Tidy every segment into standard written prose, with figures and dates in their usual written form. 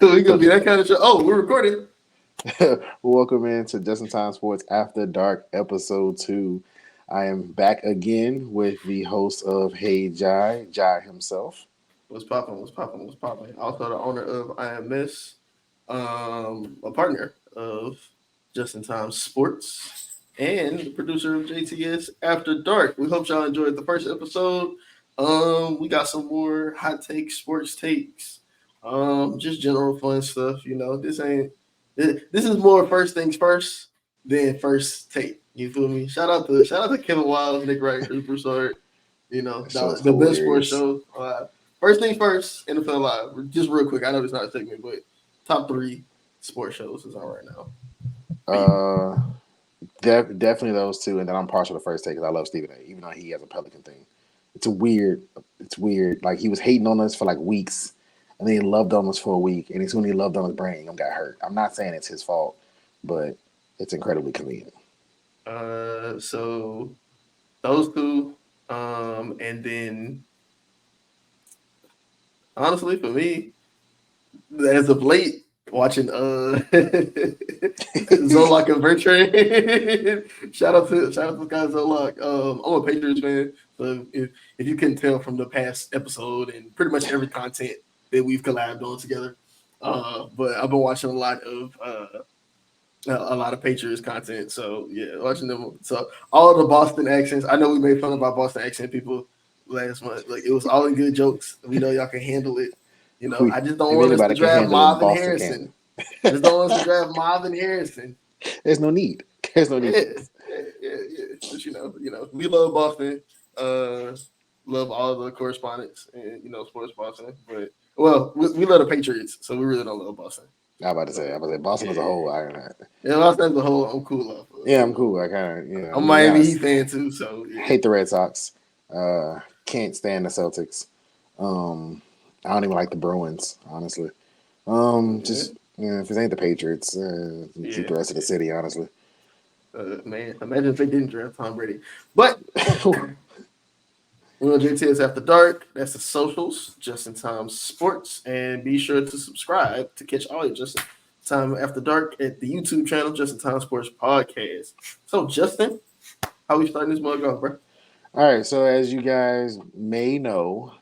So we gonna be that kind of show. Oh, we're recording. Welcome into Just in Time Sports After Dark, Episode 2. I am back again with the host of Hey Jai, Jai himself. What's popping? What's popping? What's popping? Also, the owner of IMS, a partner of Just in Time Sports, and the producer of JTS After Dark. We hope y'all enjoyed the first episode. We got some more hot takes, sports takes, just general fun stuff. You know, this is more first things first than first take. You feel me? Shout out to Kevin Wiles, Nick Wright, Chris Broussard. You know, That show is the best sports hilarious. show. First things first, NFL Live. Just real quick, I know it's not a segment, but top three sports shows is on right now. Uh, Definitely those two, and then I'm partial to first take because I love Stephen A. Even though he has a Pelican thing, It's weird. Like he was hating on us for like weeks, and then he loved on us for a week, and as soon as he loved on us, Brandon Ingram got hurt. I'm not saying it's his fault, but it's incredibly convenient. So those two, and then honestly, for me, as of late, watching Zolak and Bertrand. Shout out to the guy Zolak. I'm a Patriots fan, so if you can tell from the past episode and pretty much every content that we've collabed on together. But I've been watching a lot of Patriots content. So yeah, watching them. So all the Boston accents. I know we made fun of our Boston accent people last month. Like it was all in good jokes. We know y'all can handle it. You know, Who, I just don't if want us to anybody can draft handle it, Marvin Boston can. Harrison. I just don't want us to draft Marvin Harrison. There's no need. There's no Yeah, need for this. yeah. But we love Boston. Uh, love all the correspondents and sports Boston. But we love the Patriots, so we really don't love Boston. I about to say Boston as a Yeah, whole. I don't know. Boston as a whole, I'm cool off of. Yeah, I'm cool. I kind of, I'm I'm a gonna be Miami honest. Heat fan too, so yeah. Hate the Red Sox. Can't stand the Celtics. I don't even like the Bruins, honestly. Yeah, Just if it ain't the Patriots, keep yeah, the rest of the city, honestly. man, imagine if they didn't draft Tom Brady. But we're on JTS After Dark. That's the socials, Just in Time Sports. And be sure to subscribe to catch all your Just in Time After Dark at the YouTube channel, Just in Time Sports Podcast. So, Justin, how we starting this mug off, bro? All right, so as you guys may know,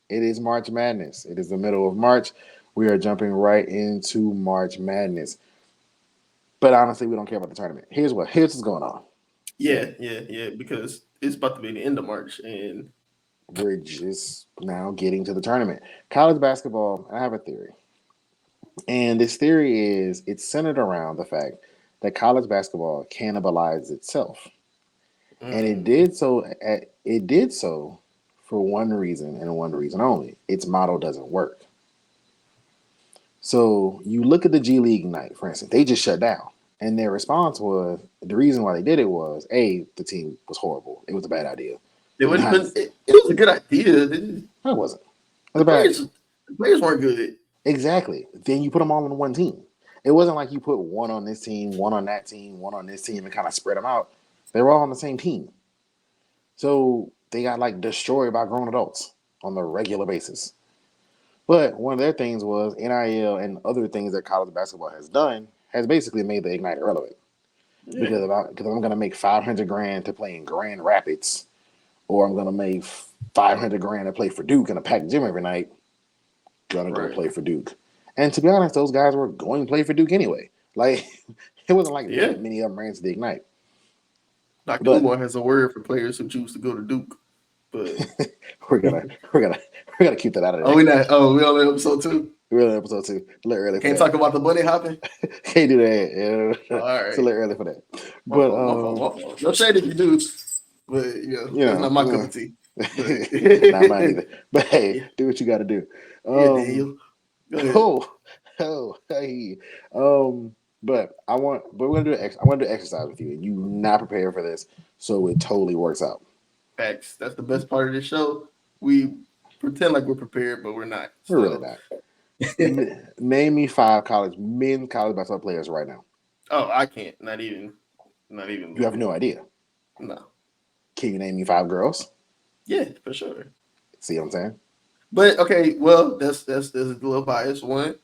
it is March Madness. It is the middle of March. We are jumping right into March Madness. But honestly, we don't care about the tournament. Here's what's going on. Yeah, because it's about to be the end of March. And We're just now getting to the tournament. College basketball, I have a theory. And this theory is it's centered around the fact that college basketball cannibalized itself. And mm, it did so for one reason and one reason only. Its model doesn't work. So you look at the G League night, for instance, they just shut down. And their response was the reason why they did it was the team was horrible. It was a bad idea. it would have Not, been, it was a good idea. no, it wasn't. It was The a bad. players, the players weren't good. Exactly. Then you put them all on one team. It wasn't like you put one on this team, one on that team, one on this team, and kind of spread them out. They were all on the same team. So they got like destroyed by grown adults on the regular basis. But one of their things was NIL and other things that college basketball has done has basically made the Ignite irrelevant. Yeah, Because I'm going to make 500 grand to play in Grand Rapids, or I'm going to make 500 grand to play for Duke in a packed gym every night. Gonna go right. play for Duke. And to be honest, those guys were going to play for Duke anyway. Like it wasn't like Yeah. that many of them ran to the Ignite. Dr. But Umar has a word for players who choose to go to Duke. But we're gonna we're gonna we're gonna keep that out of the oh, we next not. episode. Oh, we on episode 2. We're on episode 2. A little early for Can't that. talk about the bunny hopping. Can't do that. All It's a right, little early for that. my But fault, my fault, my fault. No shade if you do, but you that's not know, my cup of tea. But not mine either. But hey, yeah, do what you got to do. yeah, Um, Daniel, go ahead. oh, hey. But we're gonna I want to do exercise with you, and you not prepared for this, so it totally works out. Facts. That's the best part of this show. We pretend like we're prepared, but we're not. We're really So, not. Name me 5 college basketball players right now. oh, I can't. Not even You have looking. no idea. No. Can you name me 5 girls? Yeah, for sure. See what I'm saying? But okay, well, that's a little bias. One,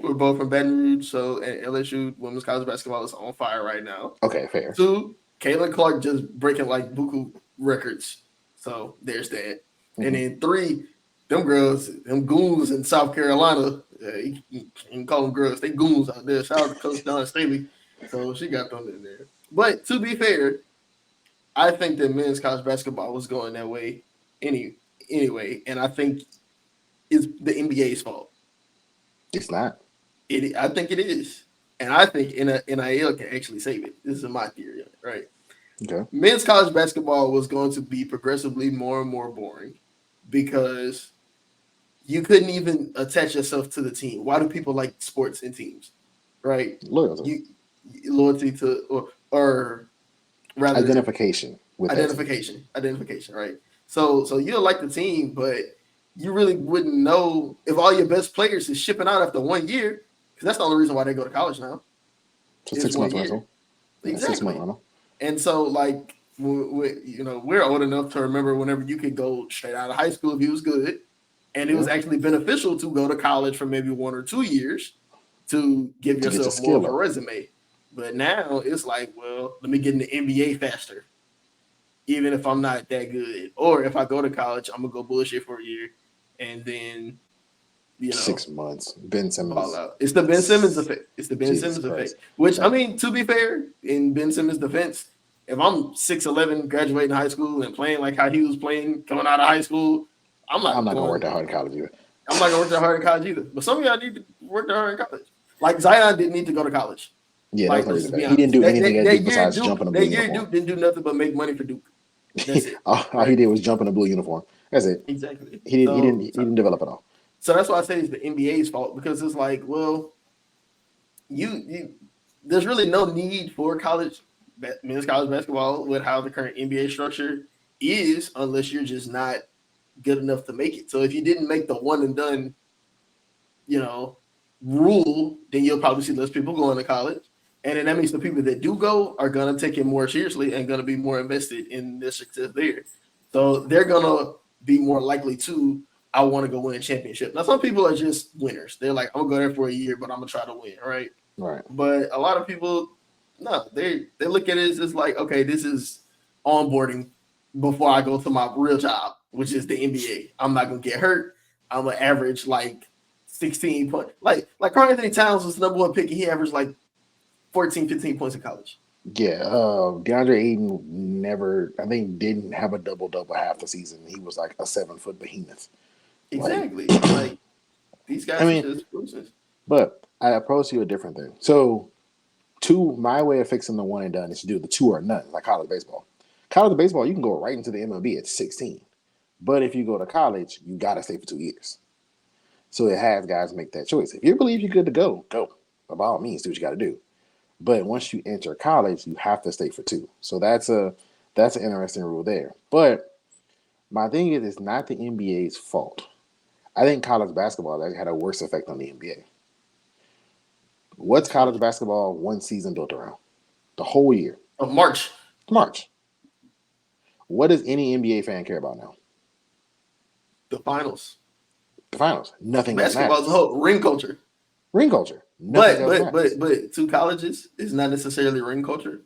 We're both from Baton Rouge, so and LSU women's college basketball is on fire right now. Okay, fair. 2, Caitlin Clark just breaking like buku records. So there's that. And then 3, them girls, them goons in South Carolina. You can call them girls. They goons out there. Shout out to Coach Don Staley. So she got them in there. But to be fair, I think that men's college basketball was going that way anyway. And I think it's the NBA's fault. It's not. I think it is. And I think NIL can actually save it. This is my theory, right? Okay. Men's college basketball was going to be progressively more and more boring because you couldn't even attach yourself to the team. Why do people like sports and teams? Right? Loyalty. Loyalty to or rather identification with identification, right? So you'll like the team, but you really wouldn't know if all your best players is shipping out after 1 year, because that's the only reason why they go to college now. So 6 months rental. Exactly. 6 month rental. And so, like, we're old enough to remember whenever you could go straight out of high school if you was good, and it was actually beneficial to go to college for maybe 1 or 2 years to give yourself more of a resume. But now it's like, well, let me get in the NBA faster, even if I'm not that good. Or if I go to college, I'm gonna go bullshit for a year, and then 6 months. Ben Simmons. Fall out. It's the Ben Simmons effect. It's the Ben Simmons effect. Which, I mean, to be fair, in Ben Simmons' defense, if I'm 6'11", graduating high school and playing like how he was playing coming out of high school, I'm not going to work that hard in college either. I'm not going to work that hard in college either. But some of y'all need to work that hard in college. Like Zion didn't need to go to college. Yeah, like, he didn't do anything at Duke besides jump in a blue uniform. Duke didn't do nothing but make money for Duke. That's it. All he did was jump in a blue uniform. That's it. Exactly. He didn't develop at all. So that's why I say it's the NBA's fault, because it's like, well, you there's really no need for men's college basketball with how the current NBA structure is, unless you're just not good enough to make it. So if you didn't make the one and done, rule, then you'll probably see less people going to college. And then that means the people that do go are going to take it more seriously and going to be more invested in their success there. So they're going to be more likely to, I want to go win a championship. Now, some people are just winners. They're like, I'm going to go there for a year, but I'm going to try to win, right? Right. But a lot of people, no, they look at it as like, okay, this is onboarding before I go to my real job, which is the NBA. I'm not going to get hurt. I'm going to average like 16 points. Like Karl Anthony Towns was the number 1 pick, and he averaged like 14, 15 points in college. Yeah, DeAndre Ayton didn't have a double-double half the season. He was like a 7-foot behemoth. Exactly. Like these guys are just explosives. But I approach you a different thing. So, my way of fixing the one and done is to do the 2 or none, like college baseball. College baseball, you can go right into the MLB at 16. But if you go to college, you got to stay for 2 years. So it has guys make that choice. If you believe you're good to go, go. By all means, do what you got to do. But once you enter college, you have to stay for 2. So that's an interesting rule there. But my thing is, it's not the NBA's fault. I think college basketball had a worse effect on the NBA. What's college basketball one season built around? The whole year. March. What does any NBA fan care about now? The finals. Nothing. Basketball as a whole. Ring culture. But to colleges, it's not necessarily ring culture.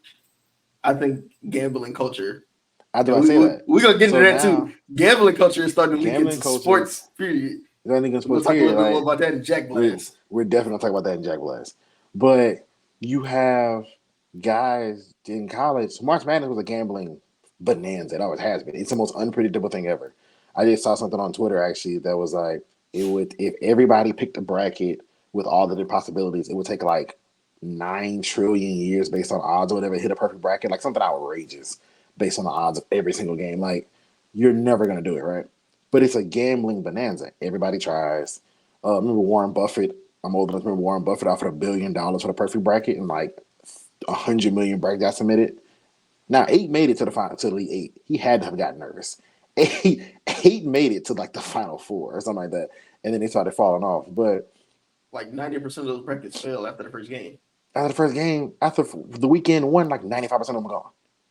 I think gambling culture. I say that. We're gonna get into that too. Gambling culture is starting to leak into sports. Period. We'll talk a little bit more about that in Jack Blast. We're definitely gonna talk about that in Jack Blast. But you have guys in college. March Madness was a gambling bonanza. It always has been. It's the most unpredictable thing ever. I just saw something on Twitter actually that was like, if everybody picked a bracket with all the possibilities, it would take like 9 trillion years based on odds or whatever, hit a perfect bracket, like something outrageous based on the odds of every single game. Like, you're never going to do it, right? But it's a gambling bonanza. Everybody tries. Remember Warren Buffett? I'm old enough to remember Warren Buffett offered $1 billion for the perfect bracket, and like 100 million brackets got submitted. Now, 8 made it to the final, to the Elite 8. He had to have gotten nervous. 8 made it to like the Final 4 or something like that, and then they started falling off. But like 90% of those brackets fail after the first game. After the weekend one, like 95% of them gone.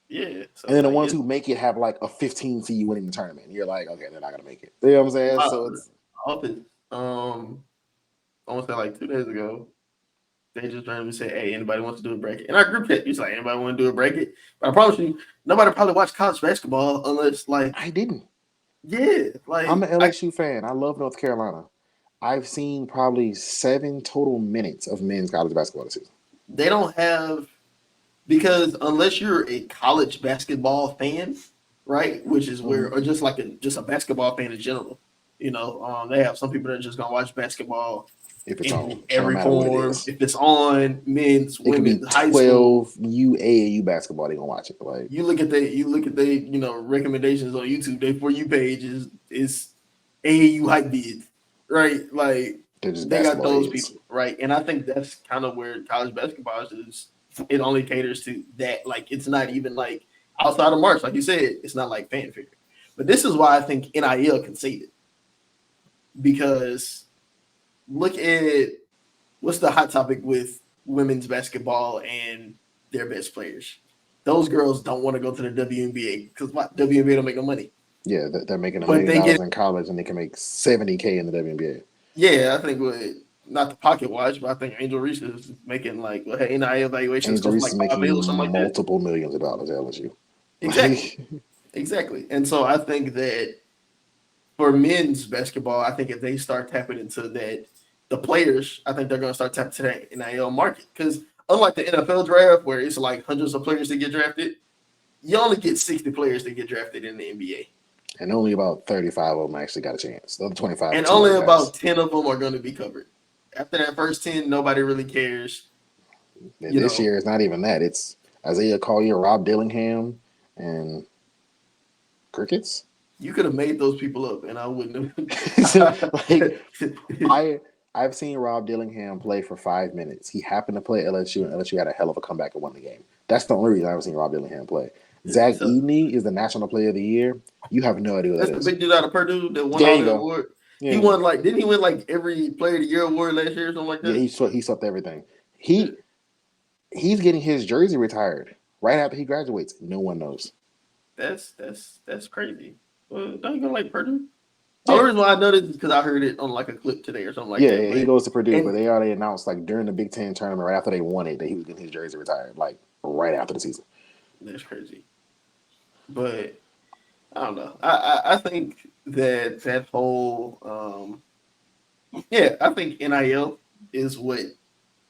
Yeah. So and then the ones who make it have like a 15 seed winning the tournament. You're like, okay, they're not gonna make it. You know what I'm saying? So it's I want to say like 2 days ago, they just randomly said, "Hey, anybody wants to do a bracket?" And our group chat, he's like, "Anybody want to do a bracket?" But I promise you, nobody probably watched college basketball unless like, I didn't. yeah, I'm like an LSU fan. I love North Carolina. I've seen probably 7 total minutes of men's college basketball this season. they don't have because unless you're a college basketball fan, right, which is Mm-hmm. where or just a basketball fan in general, they have some people that are just gonna watch basketball If it's on, in it don't every matter what it form. is. If it's on men's, It could be women's, high school, 12 UAAU basketball. They gonna watch it. Like you look at the recommendations on YouTube. Their for you page is AAU hype vids, right? Like they're just they got basketball those heads. people, right? And I think that's kind of where college basketball is. It only caters to that. Like it's not even like outside of March, like you said, it's not like fanfare. But this is why I think NIL can save it because look at what's the hot topic with women's basketball and their best players. Those girls don't want to go to the WNBA because what WNBA don't make no money. Yeah, they're making $1 But million they get in college and they can make 70K in the WNBA. yeah, I think not the pocket watch, but I think Angel Reese is making like her NIL evaluations Angel go from Reese like is 5 mil or something making like that. multiple millions of dollars at LSU. Exactly, Like, exactly. And so I think that for men's basketball, I think if they start tapping into that, the players, I think they're going to start tapping to that NIL market because unlike the NFL draft where it's like hundreds of players that get drafted, you only get 60 players that get drafted in the NBA. and only about 35 of them actually got a chance. The other 25 are And two only way about guys. 10 of them are going to be covered. After that first 10, nobody really cares. And You this know, year, it's not even that. It's Isaiah Collier, Rob Dillingham, and crickets. you could have made those people up, and I wouldn't have. Like I've seen Rob Dillingham play for 5 minutes. He happened to play LSU, and LSU had a hell of a comeback and won the game. That's the only reason I've seen Rob Dillingham play. Zach So Edney is the National Player of the Year. You have no idea what that's that the is. big dude out of Purdue that won There all you the go. award. He Yeah, won like didn't he win like every Player of the Year award last year or something like yeah. that? He swept everything. Yeah. He's getting his jersey retired right after he graduates. No one knows. That's crazy. Well, don't you go like Purdue? The only Yeah, reason why I know this is because I heard it on like a clip today or something like yeah, that. yeah. He But goes to Purdue, but and they already announced like during the Big Ten tournament, right after they won it, that he was getting his jersey retired, like right after the season. that's crazy. But I don't know. I think that whole yeah, I think NIL is what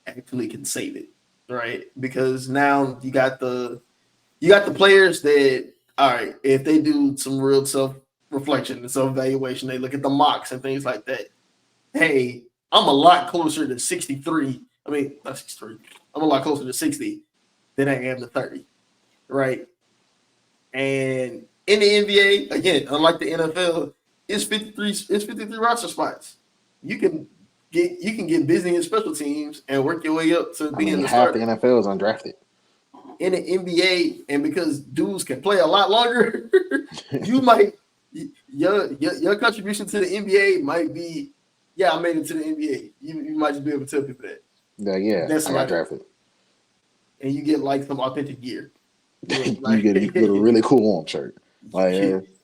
actually can save it, right? Because now you got the players that all right, if they do some real self reflection and self evaluation, they look at the mocks and things like that. Hey, I'm a lot closer to 63. I mean, not 63. I'm a lot closer to 60 than I am to 30, right? And in the NBA, again, unlike the NFL, it's 53 roster spots. You can get busy in special teams and work your way up to I mean, being the half the starter. NFL is undrafted. In the NBA, and because dudes can play a lot longer, you might your contribution to the NBA might be, yeah, I made it to the NBA. You might just be able to tell people that. Yeah, yeah, That's I got about it. drafted. And you get like some authentic gear. You get a really cool arm shirt. Like,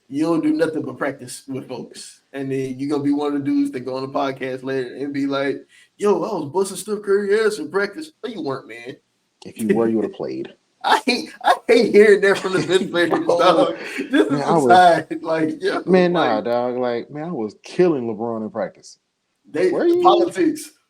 You don't do nothing but practice with folks. And then you're gonna be one of the dudes that go on the podcast later and be like, yo, I was busting Steph Curry ass in practice. No, you weren't, man. if you were, you would have played. I hate hearing that from the bench players, Bro, dog. This man, is I a was side. Like, yo, man, nah, like dog. Like, man, I was killing LeBron in practice. they Were you?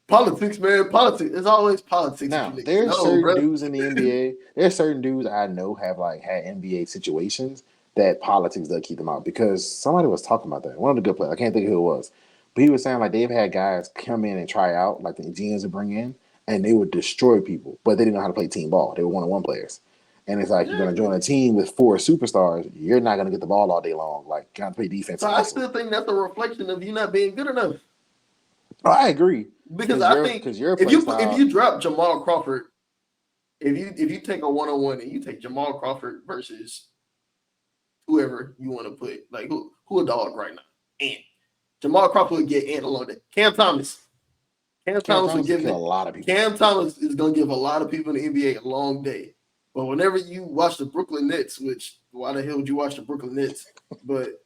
politics, man. Politics. It's always politics that you Now, niggas there's know, certain bro. dudes in the NBA. There's certain dudes I know have like had NBA situations that politics does keep them out because somebody was talking about that. One of the good players, I can't think of who it was, but he was saying like they've had guys come in and try out, like the GMs would bring in, and they would destroy people, but they didn't know how to play team ball. They were one-on-one players, and it's like you're gonna join Exactly. a team with 4 superstars. You're not gonna get the ball all day long. Like, you gotta play defense So and I hustle. still think that's a reflection of you not being good enough. Oh, I agree Because I think because your if play you style. drop Jamal Crawford, if you take a 1-on-one and you take Jamal Crawford versus whoever you want to put, like who a dog right now, and Jamal Crawford would get Ant along that. Cam Cam Thomas would Thomas will give kill a it. lot of people. Cam Thomas is going to give a lot of people in the NBA a long day. But whenever you watch the Brooklyn Nets, which why the hell would you watch the Brooklyn Nets? But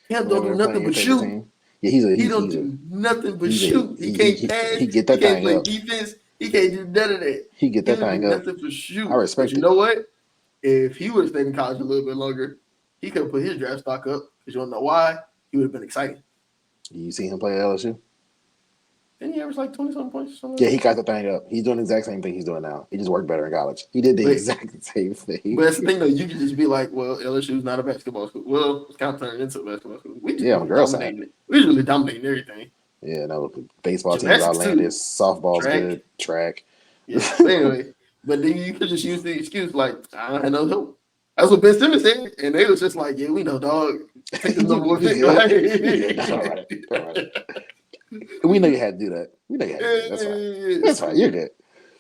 Cam don't Whenever do they're nothing playing your but favorite shoot. team. Yeah, He don't do nothing but shoot. He can't pass. he get He that can't thing play up. defense. He can't do none of that. He get He that don't do thing up. nothing but I shoot. But respect you it. know what? If he would have stayed in college a little bit longer, he could have put his draft stock up. Because you don't know why. He would have been exciting. You see him play at LSU? Didn't he average like 20-something points or something Yeah, like he that? got the thing up. He's doing the exact same thing he's doing now. He just worked better in college. He did the But exact same thing. But that's the thing, though. You can just be like, well, LSU's not a basketball school. Well, it's kind of turned into a basketball school. We just Yeah, on the really girls' side. dominating it. We really dominating everything. Yeah, no, baseball team's Gymnastics, outlandish. too. Softball's Track. good. Track. Yeah. But anyway, but then you could just use the excuse, like, I don't have no help. That's what Ben Simmons said. And they was just like, yeah, we know, dog. Take the number one You pick. good? Like, You good? Don't worry about it. Don't worry about it. We know you had to do that. We know you had to do that. That's fine. That's fine. You're good.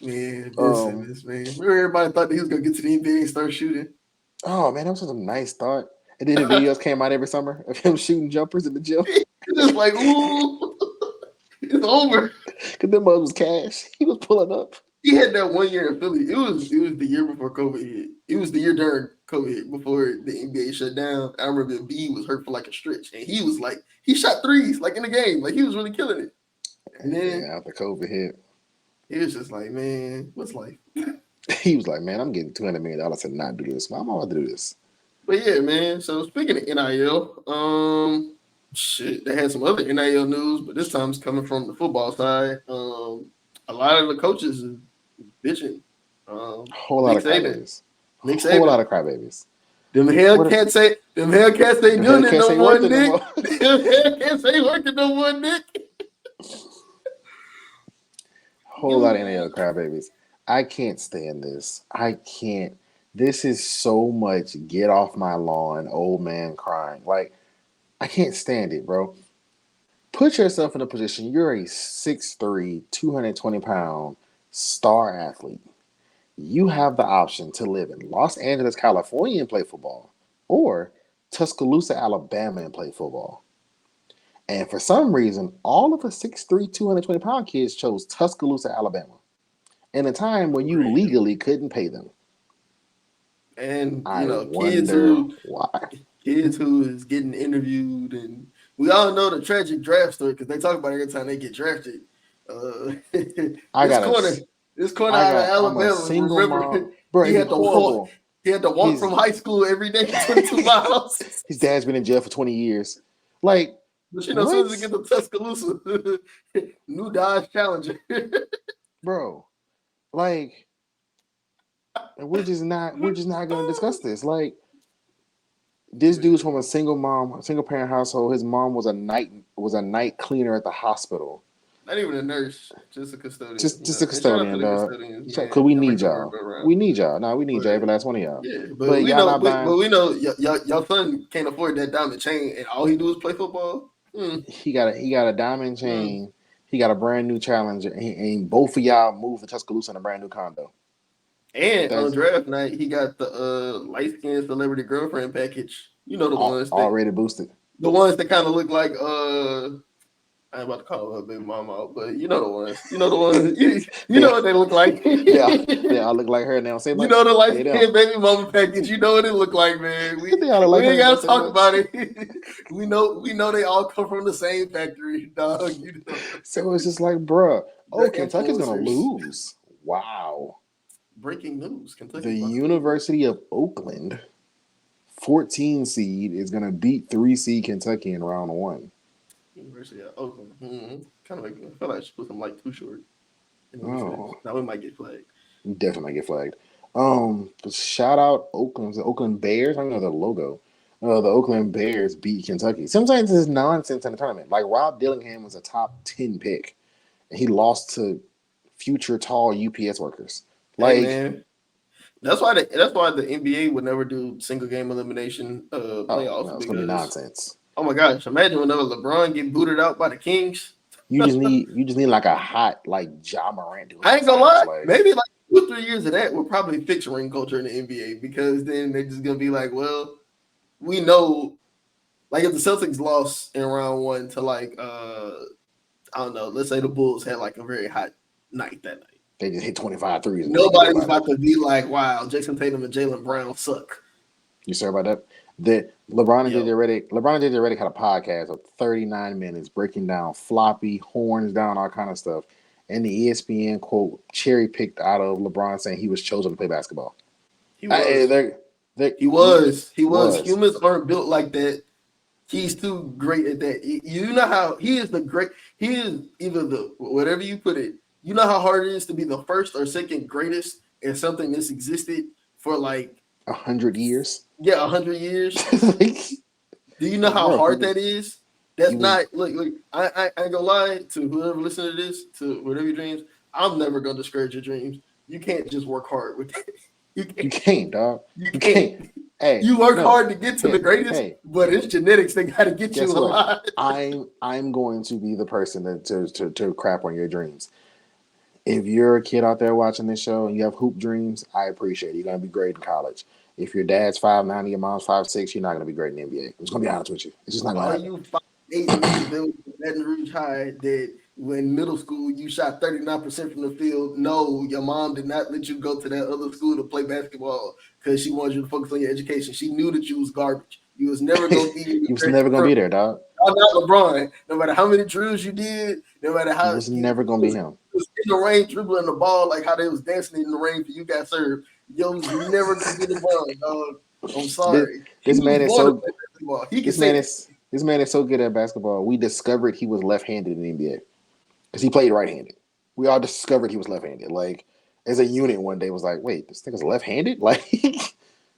Man, Ben Simmons, man. Remember everybody thought that he was going to get to the NBA and start shooting? Oh, man, that was such a nice thought. And then the videos came out every summer of him shooting jumpers in the gym. Just like, ooh, it's over. Because them was cash. He was pulling up. He had that 1 year in Philly. It was the year before COVID hit. It was the year during COVID hit, before the NBA shut down. I remember B was hurt for like a stretch, and he was like, he shot threes like in the game, like he was really killing it. And then after COVID hit, he was just like, man, what's life? He was like, man, I'm getting $200 million to not do this. I'm about to do this. But yeah, man. So speaking of NIL, shit, they had some other NIL news, but this time it's coming from the football side. A lot of the coaches are bitching. Whole lot of crybabies. Whole lot of crybabies. Them Hellcats ain't doing it no more, Nick. Them Hellcats ain't working no more, Nick. Whole lot of NIL crybabies. I can't stand this. I can't. This is so much get off my lawn, old man crying. Like, I can't stand it, bro. Put yourself in a position. You're a 6'3", 220-pound star athlete. You have the option to live in Los Angeles, California and play football, or Tuscaloosa, Alabama and play football. And for some reason, all of the 6'3", 220-pound kids chose Tuscaloosa, Alabama, in a time when you legally couldn't pay them. And I wonder why. Kids who is getting interviewed, and we all know the tragic draft story because they talk about it every time they get drafted. This corner out of Alabama. Single remember, mom. Bro, he had to walk. He had to walk from high school every day, 22 miles. His dad's been in jail for 20 years. Like, but you know, as soon as he gets to Tuscaloosa, new Dodge Challenger. Bro, like, we're just not gonna discuss this. Like, this dude's from a single parent household. His mom was a night cleaner at the hospital. Not even a nurse, just a custodian. Just a custodian, dog. Because we need y'all. We need y'all. No, we need y'all. Every last one of y'all. Yeah, but we know y'all son can't afford that diamond chain, and all he do is play football. He got a diamond chain. He got a brand new Challenger, and both of y'all moved to Tuscaloosa in a brand new condo. And on draft night, he got the light-skinned celebrity girlfriend package. You know the ones already boosted. The ones that kind of look like I ain't about to call her baby mama out, but you know the ones. You know the ones. You know what they look like. Yeah, I look like her now. You know the light-skinned baby mama package. You know what it look like, man. We ain't gotta talk about it. we know they all come from the same factory, dog. You know. So it's just like, bruh, Kentucky's gonna lose. Wow. Breaking news: Kentucky. The University of Oakland, 14 seed, is gonna beat 3 seed Kentucky in round 1. University of Oakland. Kind of like, I feel like I should put them like too short. Oh. Now we might get flagged. We definitely might get flagged. Shout out Oakland. The Oakland Bears. I know the logo. The Oakland Bears beat Kentucky. Sometimes it's nonsense in the tournament. Like, Rob Dillingham was a top 10 pick, and he lost to future tall UPS workers. Like, hey, man. That's why the NBA would never do single game elimination playoffs. No, it's gonna be nonsense. Oh my gosh! Imagine whenever LeBron get booted out by the Kings. You just need like a hot like Ja Morant. I ain't gonna lie. Maybe like 2 or 3 years of that will probably fix ring culture in the NBA, because then they're just gonna be like, well, we know, like if the Celtics lost in round 1 to like I don't know, let's say the Bulls had like a very hot night that night. They just hit 25 threes. Nobody's about to be like, wow, Jason Tatum and Jaylen Brown suck. You sorry about that? That LeBron and Yo, JJ Redick had a podcast of 39 minutes breaking down floppy, horns down, all kind of stuff. And the ESPN quote cherry picked out of LeBron saying he was chosen to play basketball. he I, was. he He was. was Humans aren't built like that. He's too great at that. You know how he is the great. He is either the whatever you put it. You know how hard it is to be the first or second greatest in something that's existed for like 100 years. 100 years. like, Do you know like, how bro, hard that is? he That's was. not look. I ain't gonna lie to whoever listening to this, to whatever your dreams. I'm never gonna discourage your dreams. You can't just work hard with it. You You can't. can't, dog. You You can't. can't. Hey, You work no. hard to get to the Hey, greatest, hey. but it's genetics that got to get you Guess a what? lot. I'm going to be the person to crap on your dreams. If you're a kid out there watching this show and you have hoop dreams, I appreciate it. You're gonna be great in college. If your dad's 5'9", your mom's 5'6", you're not gonna be great in the NBA. I'm just gonna be honest with you. It's just not gonna All happen. you 5'8" niggas that was in Baton Rouge High that when middle school you shot 39% from the field. No, your mom did not let you go to that other school to play basketball because she wanted you to focus on your education. She knew that you was garbage. You was never gonna be You was never gonna be there, dog. I'm not LeBron. No matter how many drills you did, no matter You how was never gonna be him. he was in the rain dribbling the ball, like how they was dancing in the rain for you got served. Yo was never gonna be LeBron, dog. I'm This, sorry. He this was man is born to so play basketball. He can this say man that. is so good at basketball. We discovered he was left-handed in the NBA because he played right-handed. We all discovered he was left-handed. Like as a unit, one day was like, wait, this thing is left-handed. Like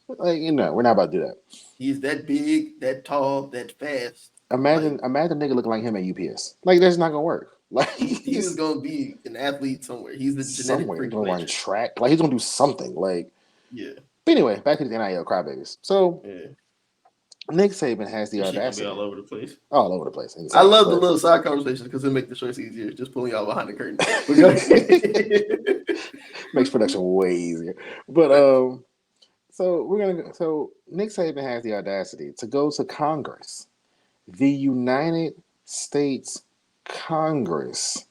we're not about to do that. He's that big, that tall, that fast. Like Imagine a nigga looking like him at UPS. Like that's not gonna work. Like he was it's gonna be an athlete somewhere. He's the genetic somewhere he's freak of gonna run nature. track. Like he's gonna do something. Like Yeah, but anyway, back to the NIL crybabies. So yeah. Nick Saban has the This shit gonna be all audacity over the place. all over the place, I insane. love the But little side conversations because it makes the choice easier. Just pulling y'all behind the curtain. But go ahead. makes production way easier. But so Nick Saban has the audacity to go to Congress, the United States Congress,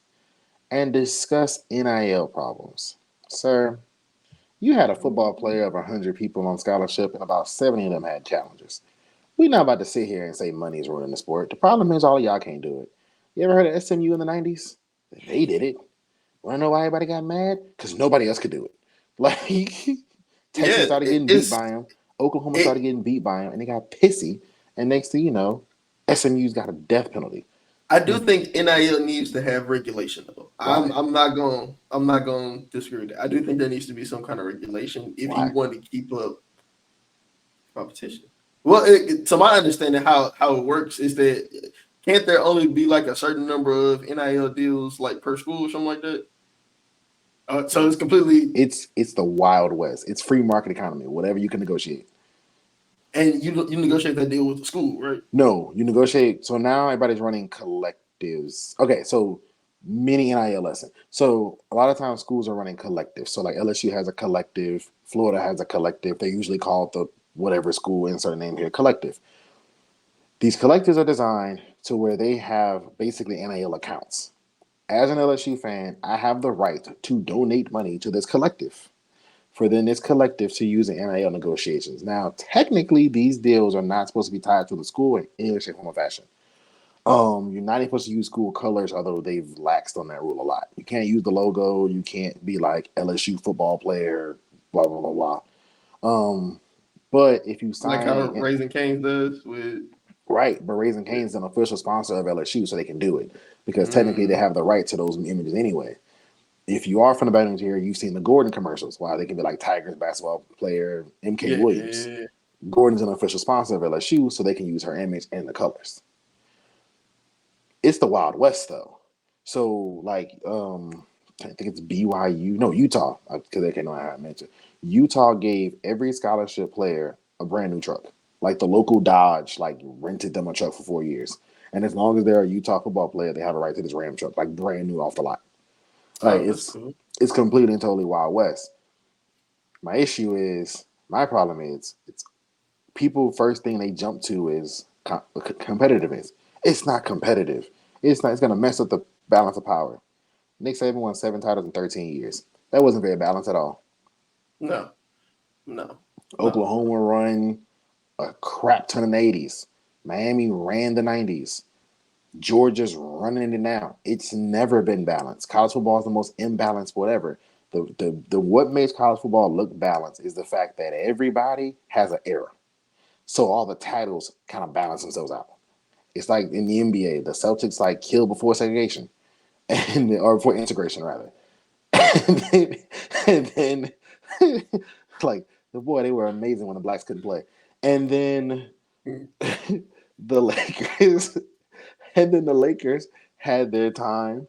and discuss NIL problems. Sir, you had a football player of 100 people on scholarship, and about 70 of them had challenges. We're not about to sit here and say money is ruining the sport. The problem is all of y'all can't do it. You ever heard of SMU in the 90s? They did it. Want to know why everybody got mad? Because nobody else could do it. Like, Texas Yeah, started getting beat it's by him. Oklahoma started it. getting beat by him, and they got pissy. And next thing you know, SMU's got a death penalty. I do think NIL needs to have regulation though. Why? I'm not going to disagree with that. I do think there needs to be some kind of regulation if you Why? want to keep up competition. Well, to my understanding, how it works is that can't there only be like a certain number of NIL deals like per school or something like that? So it's completely It's the Wild West. It's free market economy. Whatever you can negotiate. and you negotiate that deal with the school, right? No, you negotiate. So now everybody's running collectives. Okay, so mini NIL lesson. So a lot of times schools are running collectives. So like LSU has a collective, Florida has a collective. They usually call it the whatever school, insert name here, collective. These collectives are designed to where they have basically NIL accounts. As an LSU fan, I have the right to donate money to this collective for then this collective to use in NIL negotiations. Now, technically, these deals are not supposed to be tied to the school in any shape, form, or fashion. You're not even supposed to use school colors, although they've laxed on that rule a lot. You can't use the logo. You can't be like LSU football player, blah blah blah blah. But if you Like how sign Raising Cane's does with right, but Raising yeah. Cane's is an official sponsor of LSU, so they can do it because technically they Mm, have the right to those images anyway. If you are from the Baton Rouge area, you've seen the Gordon commercials. Wow, they can be like Tigers basketball player MK Williams. yeah. Gordon's an official sponsor of LSU, so they can use her image and the colors. It's the Wild West though. So like I think it's BYU, no Utah, because they can't know how I mentioned. Utah gave every scholarship player a brand new truck. Like the local Dodge, like rented them a truck for 4 years. And as long as they're a Utah football player, they have a right to this Ram truck, like brand new off the lot. Like Oh, that's it's cool. it's completely and totally Wild West. My problem is it's people first thing they jump to is competitiveness. It's not competitive. It's not. It's gonna mess up the balance of power. Nick Saban won 7 titles in 13 years. That wasn't very balanced at all. No, no, no. Oklahoma run. a crap ton in the 80s. Miami ran the 90s. Georgia's running it now. It's never been balanced. College football is the most imbalanced whatever. The what makes college football look balanced is the fact that everybody has an era. So all the titles kind of balance themselves out. It's like in the NBA, the Celtics like kill before segregation, or before integration rather. and then, and then like the boy, they were amazing when the blacks couldn't play. And then the Lakers, and then the Lakers had their time.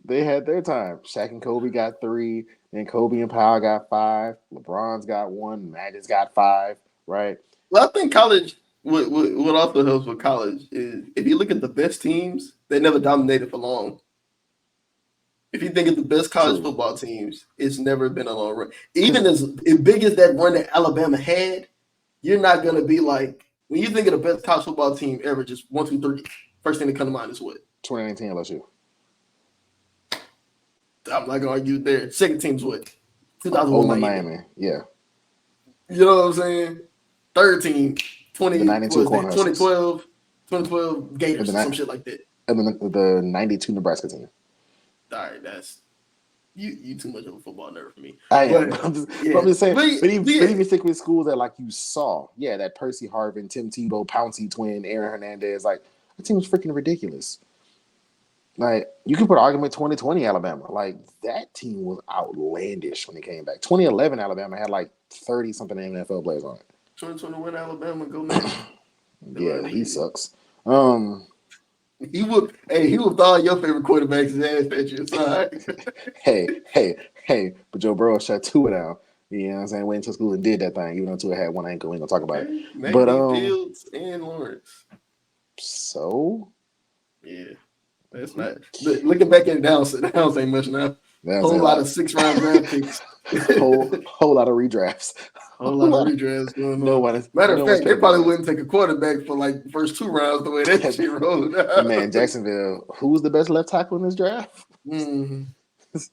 They had their time. Shaq and Kobe got 3. Then Kobe and Powell got 5. LeBron's got 1. Magic's got 5. Right? Well, I think college. What also helps with college is if you look at the best teams, they never dominated for long. If you think of the best college True. football teams, it's never been a long run. Even as big as that run that Alabama had, you're not gonna be like when you think of the best college football team ever. Just 1, 2, 3. First thing that come to mind is what? 2019 LSU. I'm not gonna argue there. Second team's what? 2001 Oakland, Miami. Miami. Yeah. You know what I'm saying? Third team, 20, The 92 what was that? Cornhuskers. 2012 Gators or some shit like that. And then the 92 Nebraska team. All right, that's you too much of a football nerd for me. I am. But, I'm just saying. But even stick with schools that like you saw. Yeah, that Percy Harvin, Tim Tebow, Pouncey twin, Aaron Hernandez. Like that team was freaking ridiculous. Like you can put an argument 2020 Alabama. Like that team was outlandish when they came back. 2011 Alabama had like 30 something NFL players on it. 2021 Alabama go man. Yeah, he sucks. He would thaw your favorite quarterback's ass at your side. hey, but Joe Burrow shut Tua down. You know what I'm saying? Went into school and did that thing, even though Tua had one ankle. We ain't gonna talk about it. Maybe Fields and Lawrence. So yeah. That's not looking back at it now, that ain't much now. Whole lot of 6th-round draft picks. whole lot of redrafts. Whole lot of redrafts going on. Matter of fact, they probably wouldn't take a quarterback for like the first 2 rounds the way that shit rolled. Man, Jacksonville, who's the best left tackle in this draft? Mm-hmm.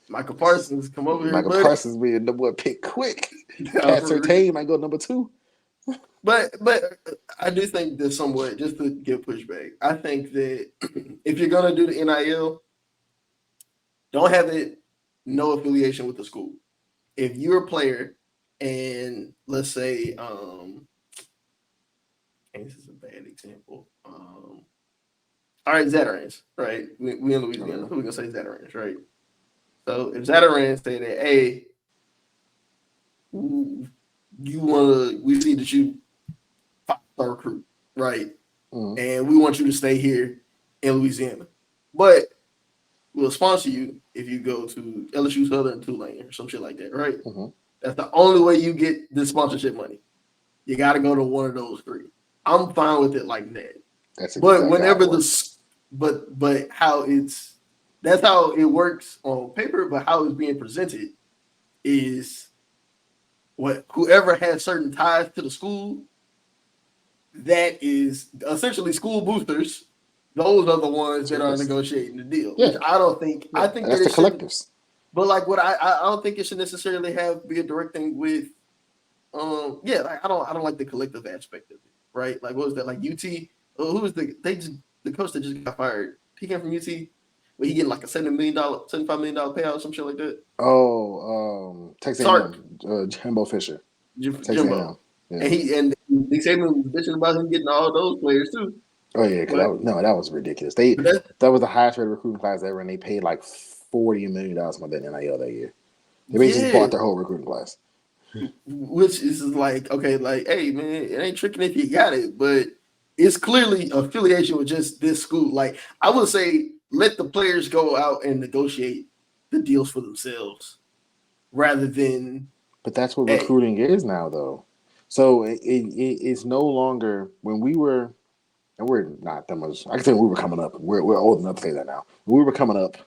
Michael Parsons, come over here, Michael Parsons being number 1 pick quick. Pat Surtain might go number 2. But I do think that somewhat, just to give pushback, I think that if you're gonna do the NIL, don't have it no affiliation with the school. If you're a player and let's say, and this is a bad example. All right, Zatarans, right? We in Louisiana, who we gonna say Zatarans, right? So if Zatarans say that, hey, we see that you 5-star recruit, right? Mm-hmm. And we want you to stay here in Louisiana. But we'll sponsor you if you go to LSU, Southern, Tulane, or some shit like that, right? Mm-hmm. That's the only way you get the sponsorship money. You got to go to one of those 3. I'm fine with it like that. But whenever but how that's how it works on paper, but how it's being presented is whoever has certain ties to the school, that is essentially school boosters. Those are the ones that are negotiating the deal. Yeah. Which I don't think. Yeah. I think that's the collectives. But like, what I don't think it should necessarily be a direct thing with. Like I don't like the collective aspect of it, right? Like, what was that? Like UT. Who was the coach that just got fired? He came from UT. But he getting like a $75 million payout or some shit like that. Oh, Texas A&M, Jimbo Fisher. Jimbo. Yeah. And Nick Saban was bitching about him getting all those players too. Oh yeah, that was ridiculous. That was the highest rated recruiting class ever, and they paid like $40 million for that NIL that year. They basically just bought their whole recruiting class. Which is like, okay, like, hey man, it ain't tricking if you got it, but it's clearly affiliation with just this school. Like, I would say, let the players go out and negotiate the deals for themselves, rather than. But that's what recruiting is now, though. So it's no longer when we were. And we're not that much. I can say when we were coming up. We're old enough to say that now. When we were coming up.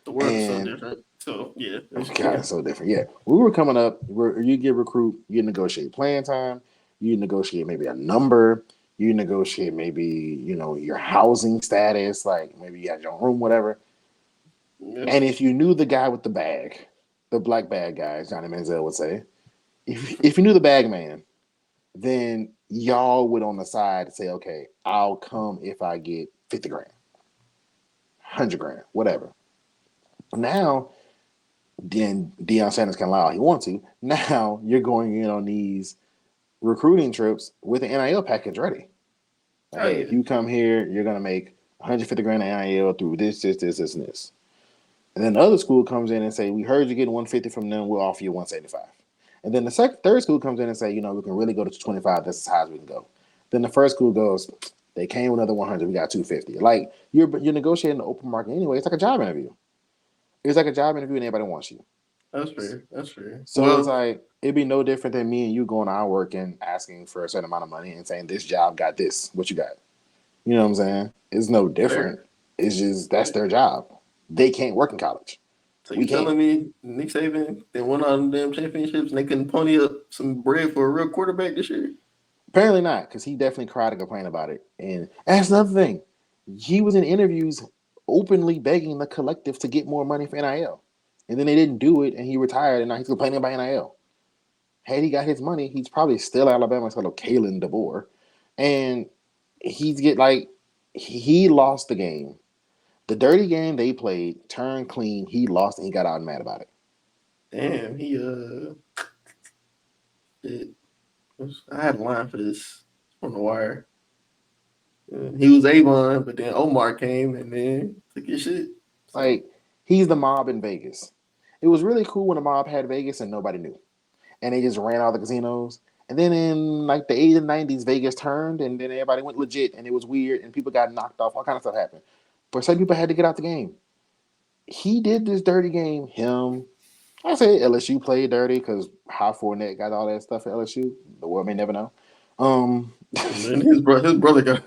The world is so different. So yeah. It's so different. Yeah. When we were coming up, you get recruit, you negotiate playing time, you negotiate maybe a number, you negotiate maybe, your housing status, like maybe you had your own room, whatever. Yeah. And if you knew the guy with the bag, the black bag guy, as Johnny Manziel would say, if you knew the bag man, then y'all would on the side say, okay, I'll come if I get 50 grand, 100 grand, whatever. Now, then Deion Sanders can lie all he wants to. Now you're going in on these recruiting trips with the NIL package ready. Like, Oh hey, if yeah. you come here, you're gonna make 150 grand in NIL through this, and this. And then the other school comes in and say, we heard you getting 150 from them, we'll offer you 175. And then the third school comes in and say, we can really go to 25. That's as high as we can go. Then the first school goes, they came with another 100. We got 250. Like you're negotiating the open market anyway. It's like a job interview. It's like a job interview and everybody wants you. That's fair. That's fair. So it's Well, like it'd be no different than me and you going to our work and asking for a certain amount of money and saying this job got this. What you got? You know what I'm saying? It's no different. fair. It's just that's their job. They can't work in college. So We you can. telling me Nick Saban they won all them damn championships and they couldn't pony up some bread for a real quarterback this year? Apparently not, because he definitely cried and complained about it. And that's another thing. He was in interviews openly begging the collective to get more money for NIL. And then they didn't do it, and he retired, and now he's complaining about NIL. Had he got his money, he's probably still Alabama instead of Kalen DeBoer. And he lost the game. The dirty game they played, turned clean, he lost, and he got out and mad about it. Damn, it, I had a line for this on the wire. He was Avon, but then Omar came and then took his shit. So Like, he's the mob in Vegas. It was really cool when the mob had Vegas and nobody knew. And they just ran all the casinos. And then in like the 80s and 90s, Vegas turned and then everybody went legit and it was weird and people got knocked off. All kind of stuff happened. But some people had to get out the game. He did this dirty game. I say LSU played dirty because how Fournette got all that stuff at LSU. The world may never know. and then his brother got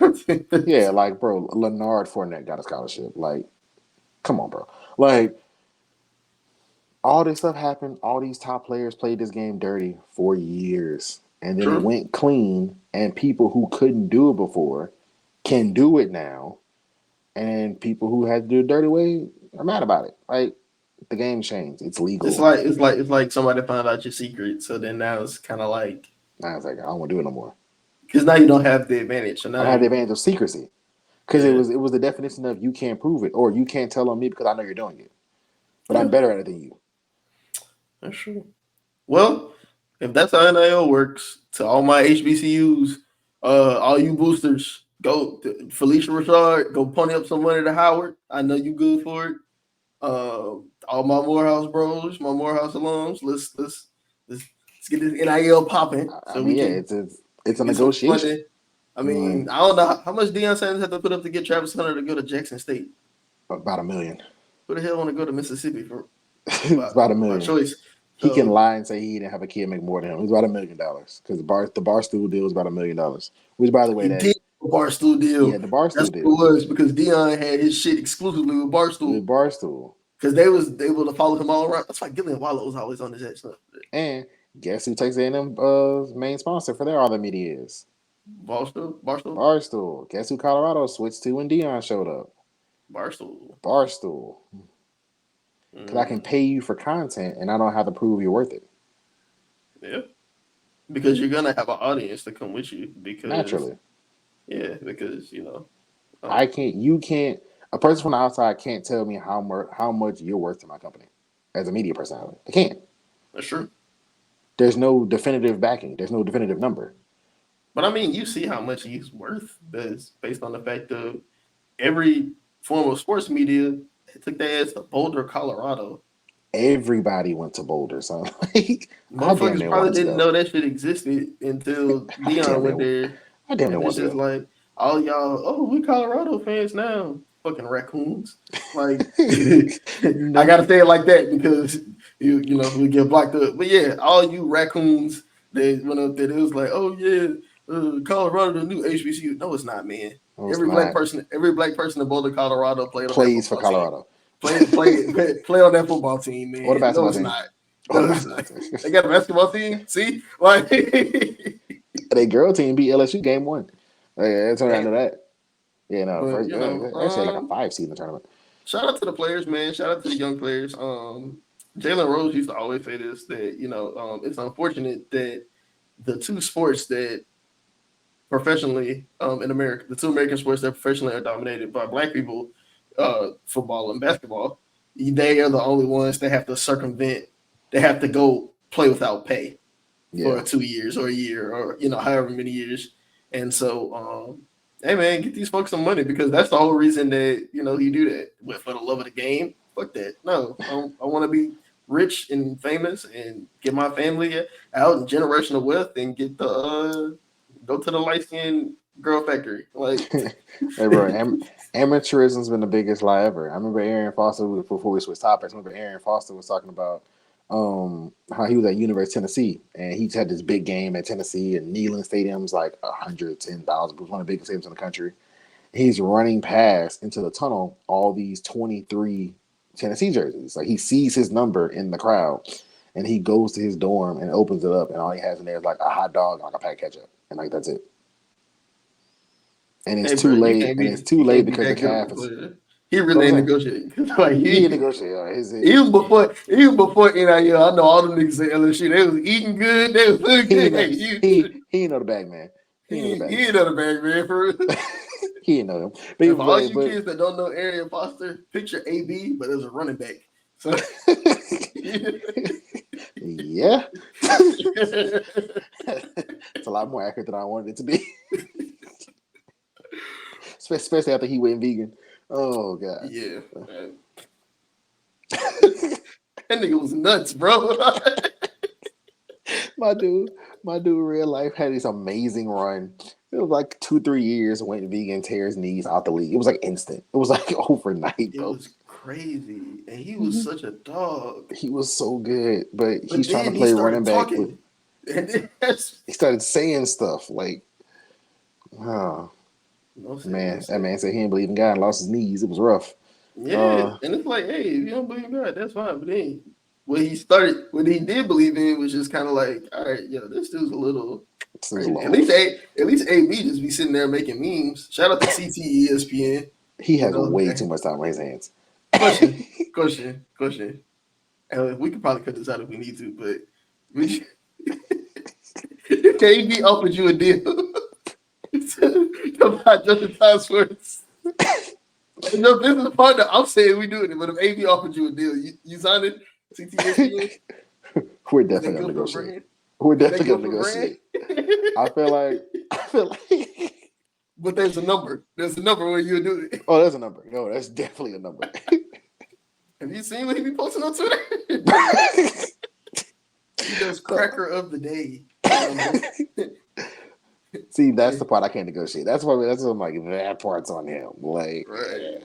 Yeah, like bro, Leonard Fournette got a scholarship. Like, come on, bro. Like, all this stuff happened. All these top players played this game dirty for years. And then it true. went clean, and people who couldn't do it before can do it now. And people who had to do it dirty way are mad about it. Like, the game changed. It's It's legal. like it's like it's like somebody found out your secret. So then now it's kind of like Now it's like, I don't want to do it no more. because now you don't have the advantage. So I now don't have the you advantage of secrecy. Because it yeah, was the definition of you can't prove it, or you can't tell on me because I know you're doing it. But I'm yeah, better at it than you. that's true. Well, if that's how NIL works, to all my HBCUs, all you boosters, go to Felicia Rashard, go pony up some money to Howard. I know you good for it. All my Morehouse bros, my Morehouse alums, let's get this NIL popping I so we mean, yeah, can it's a get some negotiation. funding. I Like, mean, I don't know how much Deion Sanders had to put up to get Travis Hunter to go to Jackson State. about a million. Who the hell want to go to Mississippi for It's about a by million. choice? He can So lie and say he didn't have a kid make more than him. It's about $1 million because the Barstool deal was about $1 million. Which, by the way, he that did a Barstool yeah, deal. the That's Barstool what deal it was because Dion had his shit exclusively with with Barstool Barstool, because they was able to follow him all around. That's why Gillian Wallow was always on his ass. and guess who takes A&M main sponsor for their other media is Barstool, Barstool. Guess who Colorado switched to when Dion showed up? Barstool. Barstool. Because I can Mm, pay you for content and I don't have to prove you're worth it yeah, because you're gonna have an audience to come with you because naturally. yeah, because you know I um, can't. You can't. A person from the outside can't tell me how much you're worth to my company as a media personality. They can't. that's true. There's no definitive backing. There's no definitive number. But I mean, you see how much he's worth based on the fact of every form of sports media took their ass to Boulder, Colorado. Everybody went to Boulder, so like, I damn Motherfuckers near probably wanted to didn't go. know that shit existed until I Dion damn went near, there, I damn near and it's wanted to just go. like all y'all. Oh, we Colorado fans now. Fucking raccoons. Like I No, gotta say it like that because you know we get blocked up. But yeah, all you raccoons they went up there. It was like, oh yeah, Colorado the new HBCU. No, it's not, man. no, it's Every not. black person in Boulder, Colorado played on that Plays for football team. Colorado Play on that football team, or the man. No, basketball it's team not. or the No, it's basketball not. team. They got a basketball team. See, like, Their girl team beat LSU game one. That's how I know damn. that. Yeah, no, But first actually like a 5 seed in the tournament. shout out to the players, man. Shout out to the young players. Jalen Rose used to always say this that it's unfortunate that the two sports that professionally in America. The two American sports that professionally are dominated by black people, football and basketball. They are the only ones that have to circumvent. They have to go play without pay for Yeah. 2 years or a year or however many years. And so, hey man, get these folks some money because that's the whole reason that you do that. But for the love of the game, fuck that. No, I want to be rich and famous and get my family out in generational wealth and get the go to the light skinned girl factory. Like, Hey, bro, amateurism's been the biggest lie ever. I remember Aaron Foster, before we switched topics, I remember Aaron Foster was talking about how he was at University of Tennessee and he had this big game at Tennessee and Neyland Stadium's like 110,000. It was one of the biggest stadiums in the country. He's running past into the tunnel all these 23 Tennessee jerseys. Like he sees his number in the crowd and he goes to his dorm and opens it up and all he has in there is like a hot dog and like a pack of ketchup. And like that's it. And it's hey, too bro, late. And it's too late because the calf is. He really ain't negotiating. Like He negotiated. Even before NIL, I know all the niggas at LSU. They was eating good. They was looking good. He ain't know the bag man. He ain't know the bag man for real. He ain't know him. But for all you kids that don't know Arian Foster, picture AB, but as a running back. So yeah, it's a lot more accurate than I wanted it to be. Especially after he went vegan. Oh god. Yeah. That nigga was nuts, bro. my dude, real life had this amazing run. It was like 2-3 years, went vegan, tear his knees out the league. It was like instant. It was like overnight, bro. It was crazy. And he was such a dog. He was so good. But he's trying to play running back. He started saying stuff like, oh. Man, that man said he didn't believe in God and lost his knees. It was rough. Yeah, and it's like, hey, if you don't believe in God, that's fine. But then what he did believe in was just kind of like, all right, yo, this dude's a little. At least AB just be sitting there making memes. Shout out to CT ESPN. He has way too much time on his hands. Question. And we could probably cut this out if we need to, but AB offered you a deal. Come on, Justin Time Sports. No business partner. I'm saying we doing it, but if AB offered you a deal, you signed it. CTS. We're definitely gonna negotiate. We're definitely gonna negotiate. I feel like. But there's a number. There's a number where you do it. Oh, there's a number. No, that's definitely a number. Have you seen what he be posting on Twitter? He does cracker of the day. See, that's the part I can't negotiate. That's what I'm like. That part's on him. Like, right.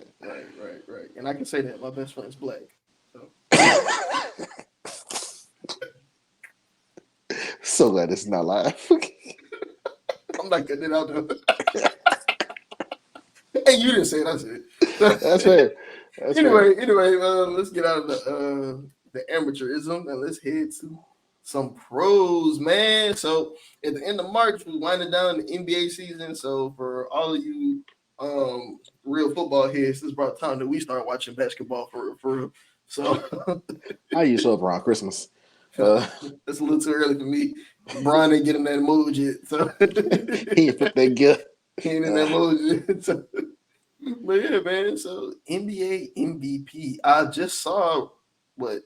And I can say that my best friend's black. So glad this is not live. I'm not getting it out there. Hey, you didn't say it. I said it. That's fair. Anyway, let's get out of the amateurism and let's head to some pros, man. So at the end of March, we're winding down the NBA season. So for all of you real football heads, this is about time that we start watching basketball for real. So how you show up around Christmas? That's a little too early for me. Brian ain't getting that mood yet. So he ain't fit that good. He ain't in that mood yet. So, but yeah, man. So NBA MVP. I just saw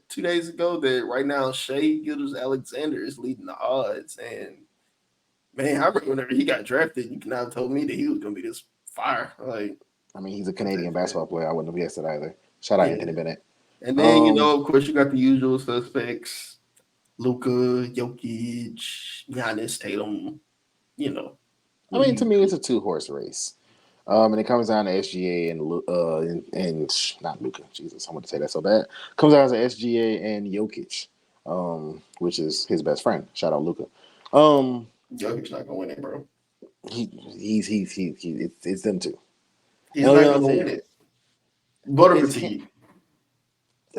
2 days ago that right now Shai Gilgeous-Alexander is leading the odds. And man, I remember whenever he got drafted, you could not have told me that he was gonna be this fire. Like, I mean, he's a Canadian basketball player. I wouldn't have guessed it either. Shout out Anthony Bennett. And then of course, you got the usual suspects: Luka, Jokic, Giannis, Tatum. I mean, to me, it's a 2-horse race. And it comes down to SGA and not Luka. Jesus, I want to say that so bad. Comes down to SGA and Jokic, which is his best friend. Shout out Luka. Jokic not gonna win it, bro. It's them two. He's not gonna win it. Butter fatigue.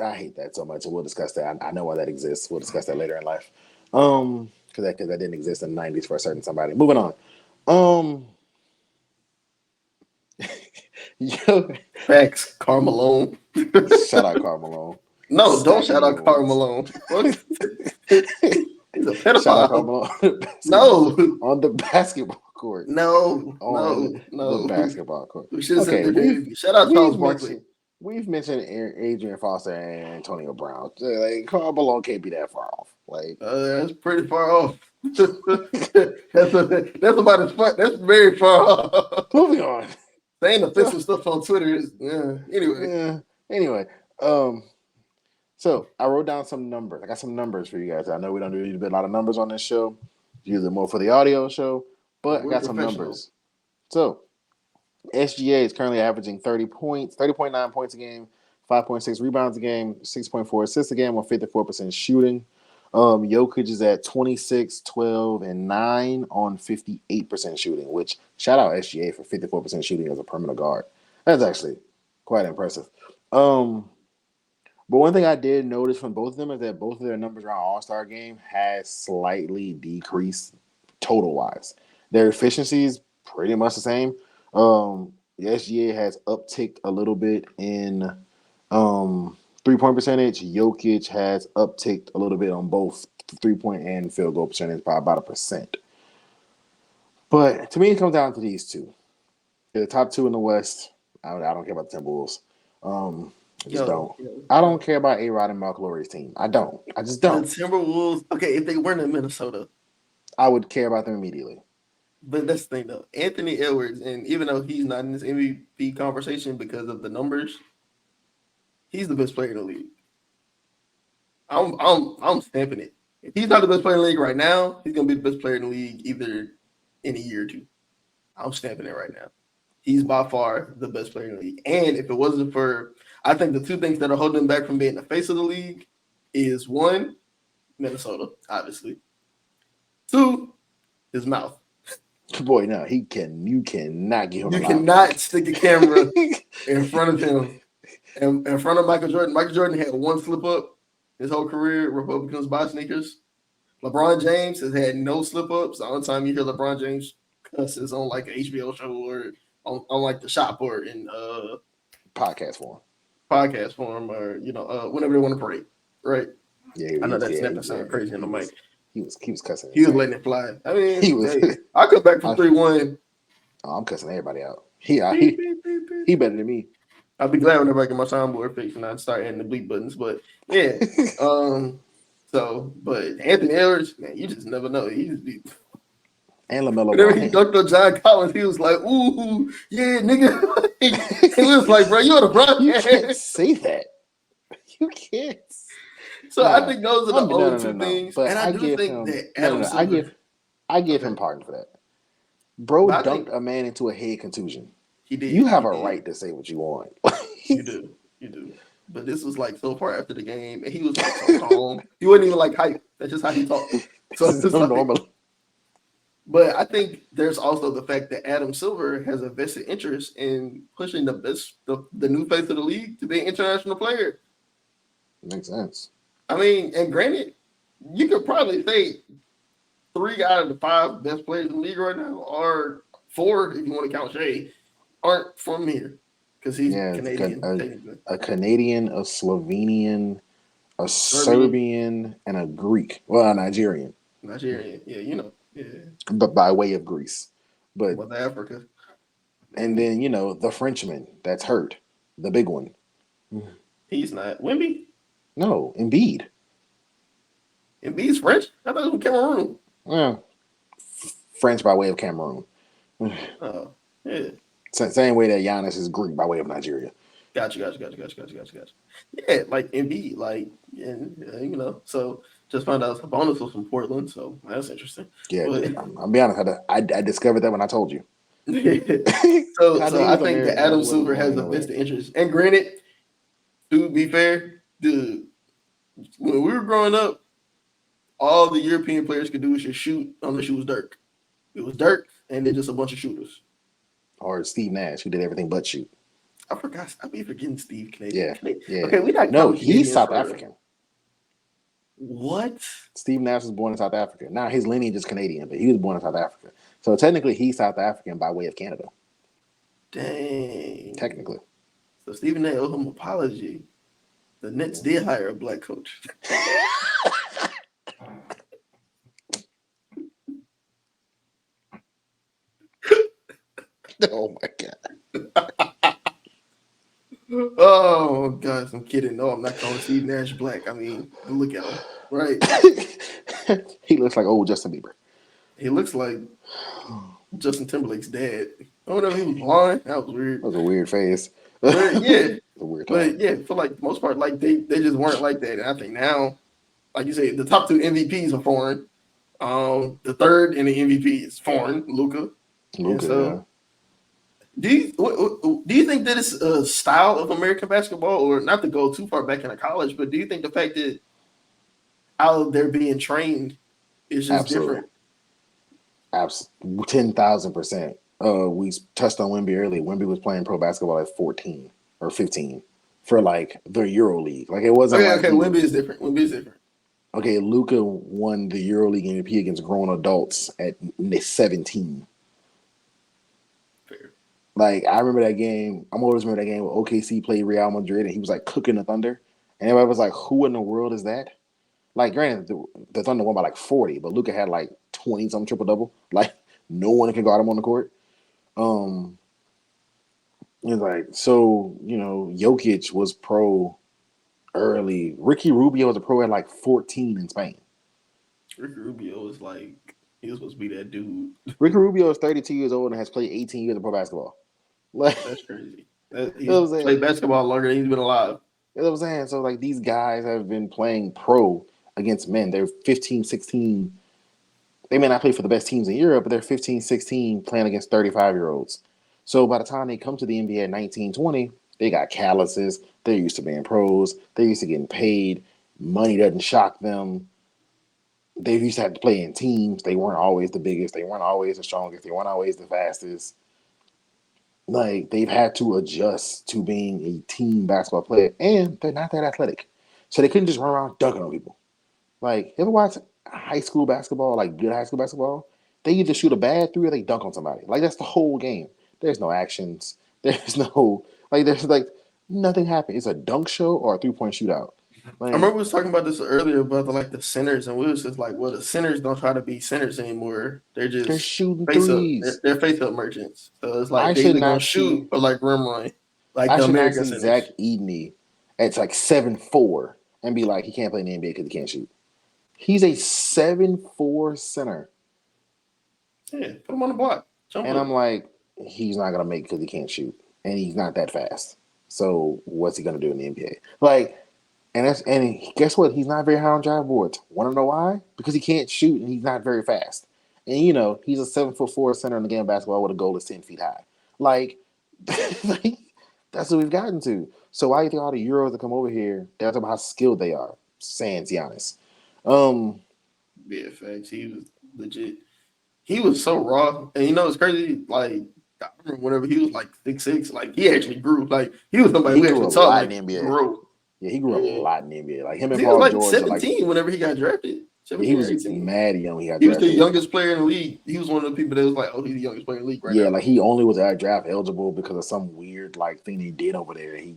I hate that so much. We'll discuss that. I know why that exists. We'll discuss that later in life. Because that didn't exist in the 90s for a certain somebody. Moving on. Facts, Carmelo. Shout out Carmelo. No, don't shout out Carmelo. He's a pedophile. Shout out Carmelo. No, on the basketball court. No, On the no. basketball court. We should have said Okay, their debut. Shout out Charles Barkley. we've mentioned Adrian Foster and Antonio Brown. Like Karl Malone can't be that far off. Like That's pretty far off. That's about as far. That's very far off. moving on. Saying offensive stuff on Twitter is anyway. Yeah. Anyway, so I wrote down some numbers. I got some numbers for you guys. I know we don't do a lot of numbers on this show. Usually more for the audio show, but I got some numbers. So SGA is currently averaging 30.9 points a game, 5.6 rebounds a game, 6.4 assists a game on 54% shooting. Jokic is at 26, 12, and 9 on 58% shooting, which shout out SGA for 54% shooting as a perimeter guard. That's actually quite impressive. But one thing I did notice from both of them is that both of their numbers around All-Star game has slightly decreased total wise. Their efficiency is pretty much the same. The SGA has upticked a little bit in 3-point percentage. Jokic has upticked a little bit on both 3-point and field goal percentage by about 1%. But to me, it comes down to these two. They're the top two in the West. I don't care about the Timberwolves. I just don't. I don't care about A-Rod and Mark Lowry's team. I don't. I just don't. The Timberwolves, okay, if they weren't in Minnesota, I would care about them immediately. But that's the thing, though. Anthony Edwards, and even though he's not in this MVP conversation because of the numbers, he's the best player in the league. I'm stamping it. If he's not the best player in the league right now, he's gonna be the best player in the league either in a year or two. I'm stamping it right now. He's by far the best player in the league. And if it wasn't for, I think the two things that are holding him back from being the face of the league is one, Minnesota, obviously. Two, his mouth. Boy, no, you cannot get him. You cannot stick a camera in front of him, in front of Michael Jordan. Michael Jordan had one slip up his whole career. Republicans buy sneakers. LeBron James has had no slip ups. The only time you hear LeBron James cuss is on like an HBO show or on like the shop or in podcast form, or whenever they want to pray, right? Yeah, I know that snap sounded crazy in the mic. He was cussing. He was letting it fly. I mean, he was. Hey, I come back from 3-1. Oh, I'm cussing everybody out. He better than me. I'll be glad whenever I get my soundboard fixed and I start adding the bleep buttons. But yeah, but Anthony Edwards, man, you just never know. He just be. And LaMelo. Whenever he dunked on John Collins, he was like, "Ooh, yeah, nigga." He was like, "Bro, you're the broadcast." You can't say that. You can't. So I think those are the only two things. But and I do think that Adam Silver, I give him pardon for that. Bro dunked a man into a head contusion. He did. You have a right to say what you want. You do. But this was like so far after the game, and he was like so calm. He wasn't even like hype. That's just how he talked. So it's so normal. But I think there's also the fact that Adam Silver has a vested interest in pushing the new face of the league to be an international player. Makes sense. I mean, and granted, you could probably say 3 out of the 5 best players in the league right now, or 4 if you want to count Shea, aren't from here because he's Canadian. A Canadian, a Slovenian, a Serbian, and a Greek. Well, a Nigerian. Nigerian, yeah. But by way of Greece. But West Africa. And then, the Frenchman that's hurt. The big one. He's not. Wemby? No, Embiid. Embiid's French? I thought it was Cameroon. Well, French by way of Cameroon. Oh, yeah. Same way that Giannis is Greek by way of Nigeria. Gotcha. Yeah, like Embiid, so just found out Sabonis was from Portland, so that's interesting. Yeah, but, I'll be honest, I discovered that when I told you. so I think that Adam Silver has a vested interest. And granted, to be fair, dude, when we were growing up, all the European players could do was just shoot unless it was Dirk. It was Dirk and then just a bunch of shooters. Or Steve Nash, who did everything but shoot. I forgot. I be forgetting Steve Canadian. Yeah. Okay, we not. No, he's South African. What? Steve Nash was born in South Africa. Now his lineage is Canadian, but he was born in South Africa. So technically, he's South African by way of Canada. Dang. Technically. So Stephen A. owed him an apology. The Nets did hire a black coach. Oh my god. Oh, guys, I'm kidding. No, I'm not calling Steve Nash black. I mean, look at him, right? He looks like old Justin Bieber. He looks like Justin Timberlake's dad. I don't know if he was blind. That was That weird. was a weird face. But yeah, A weird time. but yeah, for like the most part, like they just weren't like that. And I think now, like you say, the top two MVPs are foreign. The third in the MVP is foreign, Luca. And Luca, yeah. so, do you think that it's a style of American basketball, or not to go too far back into college, but do you think the fact that how they're being trained is just Absolutely. different? 10,000%. We touched on Wemby earlier. Wemby was playing pro basketball at 14 or 15 for like the Euro League. Like it wasn't Okay, like okay, he Wimby was is different. Wimby is different. okay. Luca won the Euro League MVP against grown adults at 17. Fair. Like I remember that game. I'm always remember that game where OKC played Real Madrid and he was like cooking the Thunder, and everybody was like, "Who in the world is that?" Like, granted, the Thunder won by like 40, but Luca had like 20 something triple double. Like no one can guard him on the court. Um, it's like so Jokic was pro early. Ricky Rubio was a pro at like 14 in Spain. Ricky Rubio was like he was supposed to be that dude. Ricky Rubio is 32 years old and has played 18 years of pro basketball. Like, That's crazy. you know He's what I'm saying? played basketball longer than he's been alive. You know what I'm saying? So like these guys have been playing pro against men. They're 15, 16. They may not play for the best teams in Europe, but they're 15, 16 playing against 35-year-olds. So by the time they come to the NBA at 19, 20, they got calluses. They're used to being pros. They're used to getting paid. Money doesn't shock them. They used to have to play in teams. They weren't always the biggest. They weren't always the strongest. They weren't always the fastest. Like they've had to adjust to being a team basketball player, and they're not that athletic, so they couldn't just run around dunking on people. Like, you ever watch high school basketball, like good high school basketball? They either shoot a bad three or they dunk on somebody. Like that's the whole game. There's no actions. There's no there's like nothing happened. It's a dunk show or a 3-point shootout. I remember Like we was talking about this earlier about the centers, and we was just like, well, the centers don't try to be centers anymore. They're they're just shooting face up. threes. They're face up merchants. So it's like I they should either gonna not shoot see or like rim run, like I the should not American see Zach centers. Edney at like 7'4" and be like he can't play in the NBA because he can't shoot. He's a 7'4" center. Yeah, put them on the block, jump And up. I'm like, he's not gonna make because he can't shoot, and he's not that fast. So what's he gonna do in the NBA? Like, and guess what? He's not very high on drive boards. Want to know why? Because he can't shoot and he's not very fast. And he's a 7'4" center in the game of basketball with a goal that's 10 feet high. Like, like that's what we've gotten to. So why do you think all the Euros that come over here? They're talking about how skilled they are. Sans Giannis. Um, Yeah, facts. He was legit. He was so raw, and it's crazy. Like I remember whenever he was like 6'6", like he actually grew. Like he was somebody he we grew actually a saw lot in like the NBA. grow. Yeah, he grew a Yeah. lot in the NBA. Like him and He was Paul like George are like 17 whenever he got drafted. he 17 or was 18. mad young when he got He was the drafted. youngest player in the league. He was one of the people that was like, oh, he's the youngest player in the league right Yeah, now. like he only was draft eligible because of some weird like thing he did over there. He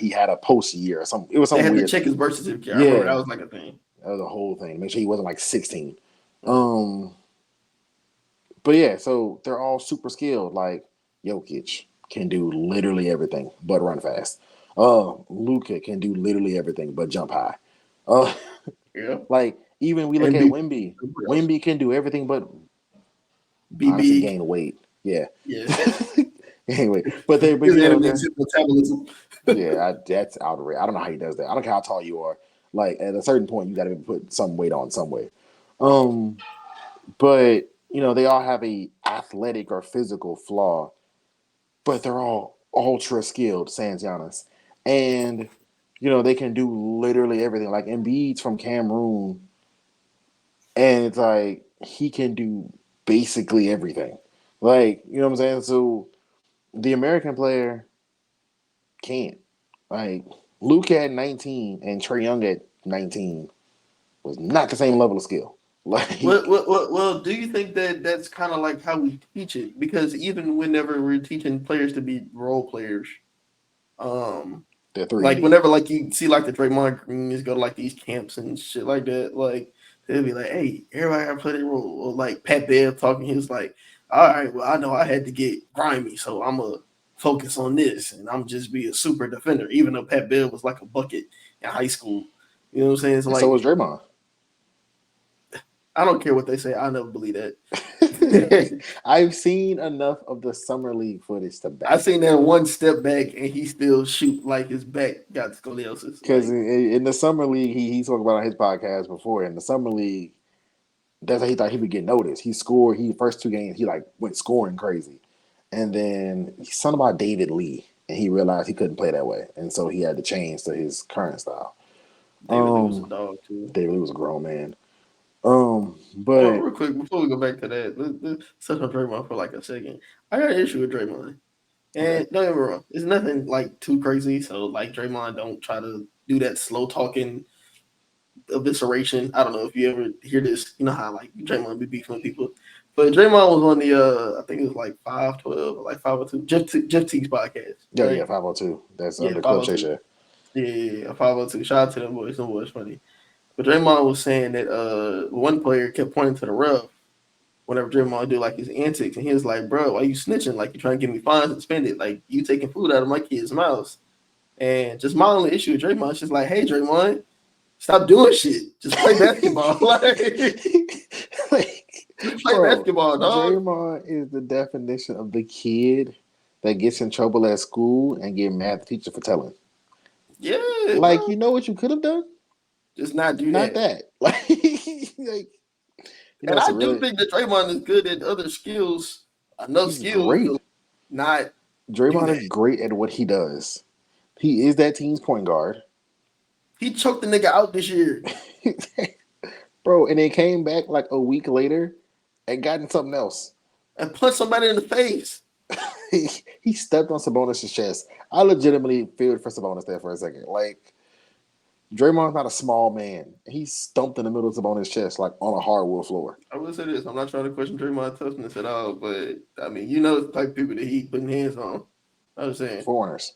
had a post year or something. It was They some had to weird check thing. his birth certificate. I remember that Yeah, was like a thing. that was a whole thing. Make sure he wasn't like 16. Um, but yeah, so they're all super skilled. Like Jokic can do literally everything but run fast. Luka can do literally everything but jump high. Uh, Yeah. like even we look And at be Wimby. else. Wimby can do everything but Be honestly big. gain weight. Yeah. Yeah. Anyway, but they but His you know enemy they're is his metabolism. yeah, that's outrageous. I don't know how he does that. I don't care how tall you are. Like at a certain point, you got to put some weight on some way. Um, but they all have a athletic or physical flaw, but they're all ultra skilled. Sans Giannis, and they can do literally everything. Like Embiid's from Cameroon, and it's like he can do basically everything. Like you know what I'm saying. So the American player can't. Like Luke at 19 and Trey Young at 19 was not the same level of skill. Like Well, do you think that that's kind of like how we teach it? Because even whenever we're teaching players to be role players, um, they're three and like D. whenever like you see like the Draymond Greens go to like these camps and shit like that, like they'll be like, "Hey, everybody gotta play their role." Or like Pat Bev talking, he was like, all right, well, I know I had to get grimy, so I'm going to focus on this and I'm just be a super defender, even though Pat Bev was like a bucket in high school. You know what I'm saying? It's And so like, was Draymond. I don't care what they say. I never believe that. I've seen enough of the summer league footage to I back it. seen that one step back and he still shoot like his back got scoliosis. Because Like, in the summer league, he talked about on his podcast before. In the summer league, that's how he thought he would get noticed. He scored. He first 2 games he like went scoring crazy, and then something about David Lee, and he realized he couldn't play that way, and so he had to change to his current style. David Lee was a dog too. David Lee was a grown man. Well, But real quick before we go back to that, let's touch on Draymond for like a second. I got an issue with Draymond, okay, and don't get me wrong, it's nothing like too crazy. So like Draymond, don't try to do that slow talking evisceration. I don't know if you ever hear this. You know how like Draymond be beefing with people, but Draymond was on the I think it was like 512 or like 502 Jeff T's podcast, yeah, right? 502. That's Yeah, the Club Shay 502. Shay. Yeah, 502. Shout out to them boys. Them boys funny. But Draymond was saying that one player kept pointing to the ref whenever Draymond do like his antics, and he was like, "Bro, why you snitching? Like you trying to get me fined and suspended? Like you taking food out of my kid's mouth." And just my only issue with Draymond is just like, "Hey, Draymond, stop doing shit. Just play basketball. like, Like, just play bro, basketball, dog." Draymond is the definition of the kid that gets in trouble at school and get mad at the teacher for telling. Yeah, Like, bro. you know what you could have done? Just not do Not that. that. Like you know, And it's I a do really think that Draymond is good at other skills, enough he's skills to great. not do Draymond that. is great at what he does. He is that team's point guard. He choked the nigga out this year Bro, and then came back like a week later and gotten something else. and punched somebody in the face. He stepped on Sabonis' chest. I legitimately feared for Sabonis there for a second. Like, Draymond's not a small man. He stumped in the middle of Sabonis' chest, like on a hardwood floor. I will say this: I'm not trying to question Draymond's toughness at all, but I mean, you know, the type of people that he putting hands on. I was saying, Foreigners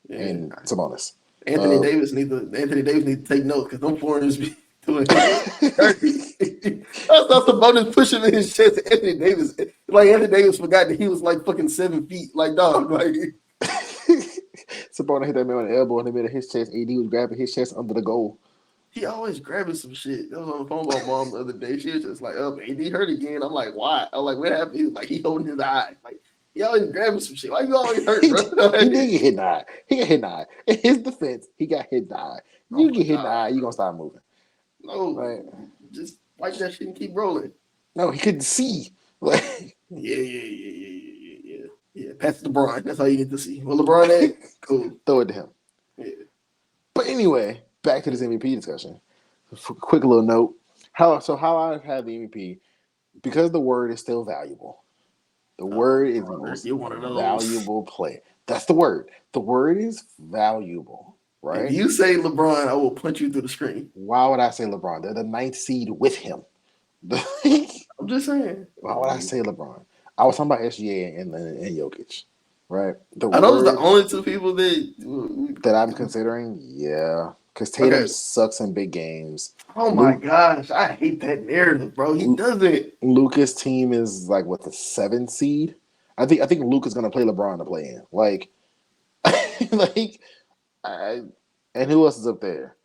yeah, and Sabonis. Anthony Uh, Davis need to take notes because them foreigners be doing him dirty. I saw some bonus pushing in his chest. Anthony Davis, like Anthony Davis, forgot that he was like fucking 7 feet. Like dog, like Sabonis hit that man on the elbow in the middle of his chest. AD was grabbing his chest under the goal. he always grabbing some shit. I was on the phone with my mom the other day. She was just like, "Oh, AD hurt again." I'm like, "Why?" I'm like, "What happened?" He was like, "He holding his eye." Like he always grabbing some shit. Why you always hurt, he bro? did get hit in the eye. He got hit in the eye. In his defense, he got hit in the eye. Oh You my get hit in the god, eye, you bro. gonna stop moving. No, Right? just wipe that shit and keep rolling. No, he couldn't see. Like, Yeah. Pass it to LeBron. That's all you get to see. Well, LeBron at cool. throw it to him. Yeah. But anyway, back to this MVP discussion. Quick little note. How I have the MVP because the word is still valuable. The word is the Brother, most you're one of those. valuable play. That's the word. The word is valuable, If right? you say LeBron, I will punch you through the screen. Why would I say LeBron? They're the ninth seed with him. Why I'm just saying. would I say LeBron? I was talking about SGA and Jokic, right? The Are those the word only two people that? that I'm considering, yeah, because Tatum Okay. sucks in big games. Oh my Luke gosh, I hate that narrative, bro. He doesn't. Lucas' team is like what the seventh seed. I think Luke is gonna play LeBron to play in. Like, like, I, and who else is up there?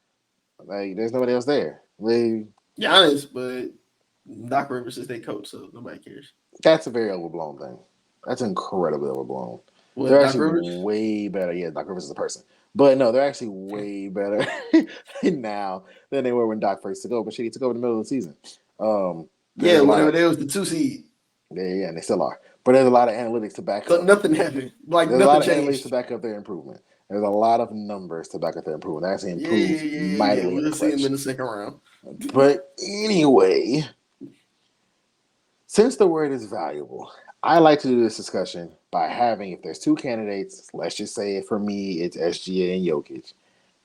Like, there's nobody else there. Giannis, but Doc Rivers is their coach, so nobody cares. That's a very overblown thing. That's incredibly overblown. What, They're Doc actually Rivers? way better. Yeah, Doc Rivers is a person, but no, they're actually way better now than they were when Doc first took over. But shit, he took over in the middle of the season. There's Yeah, a lot whenever of they was the 2 seed. yeah, and they still are. But there's a lot of analytics to back So up. nothing happened. Like There's a nothing lot of analytics to changed. back up their improvement. There's a lot of numbers to back up their improvement. They actually Yeah, yeah, improved yeah, yeah, yeah. mightily in the We'll see him clutch. in the second round. But anyway, since the word is valuable, I like to do this discussion by having, if there's two candidates, let's just say for me, it's SGA and Jokic,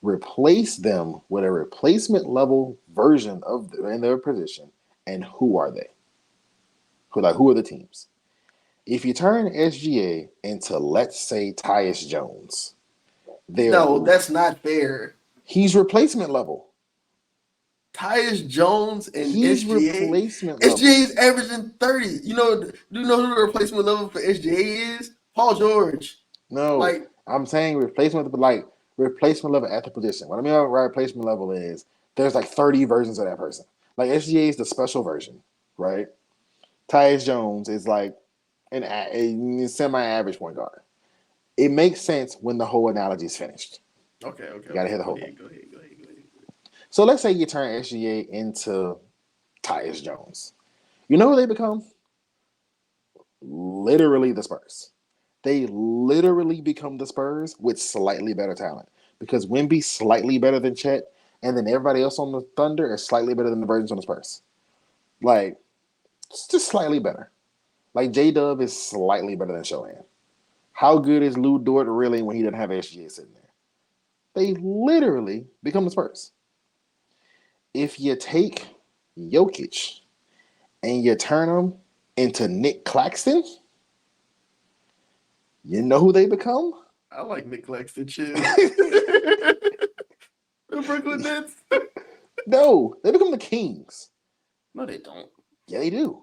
replace them with a replacement level version of in their position, and who are they? Who are the teams? If you turn SGA into, let's say, Tyus Jones, No, that's not fair. he's replacement level. Tyus Jones and He's SGA. replacement level. SGA is averaging 30. Do you know who the replacement level for SGA is? Paul George. No, Like, I'm saying replacement, but like replacement level at the position. What I mean by replacement level is there's like 30 versions of that person. Like SGA is the special version, right? Tyus Jones is like a semi-average point guard. It makes sense when the whole analogy is finished. okay. You gotta hear the Go whole thing. ahead. So let's say you turn SGA into Tyus Jones. You know who they become? Literally the Spurs. They literally become the Spurs with slightly better talent because Wemby's slightly better than Chet, and then everybody else on the Thunder is slightly better than the versions on the Spurs. Like, it's just slightly better. Like J Dub is slightly better than Shohan. How good is Lou Dort really when he doesn't have SGA sitting there? They literally become the Spurs. If you take Jokic and you turn him into Nick Claxton, you know who they become? I like Nick Claxton. Chill. The Brooklyn Nets. No, they become the Kings. No, they don't. Yeah, they do.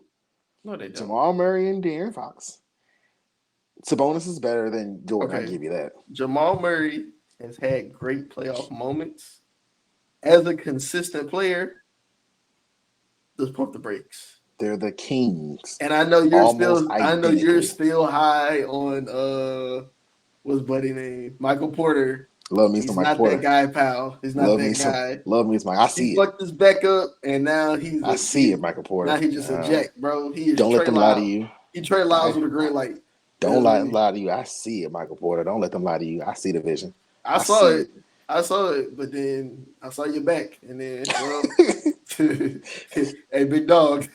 No, they don't. Jamal Murray and De'Aaron Fox. Sabonis is better than Jordan. Okay. I'll give you that. Jamal Murray has had great playoff moments. As a consistent player, just pump the brakes. They're the Kings. And I know you're Identically. still high on what's buddy name? Michael Porter. Love me He's some not Michael Porter. that guy, pal. He's not Love that me guy. Love me some. I see He it. fucked his back up, and now I see it, Michael Porter. Now he's just a jack, bro. He is don't let Trey them lie to Lyles. you. He Trey Lyles with a green light. Don't lie to you. I see it, Michael Porter. Don't let them lie to you. I see the vision. I saw it, but then I saw your back, and then hey, big dog,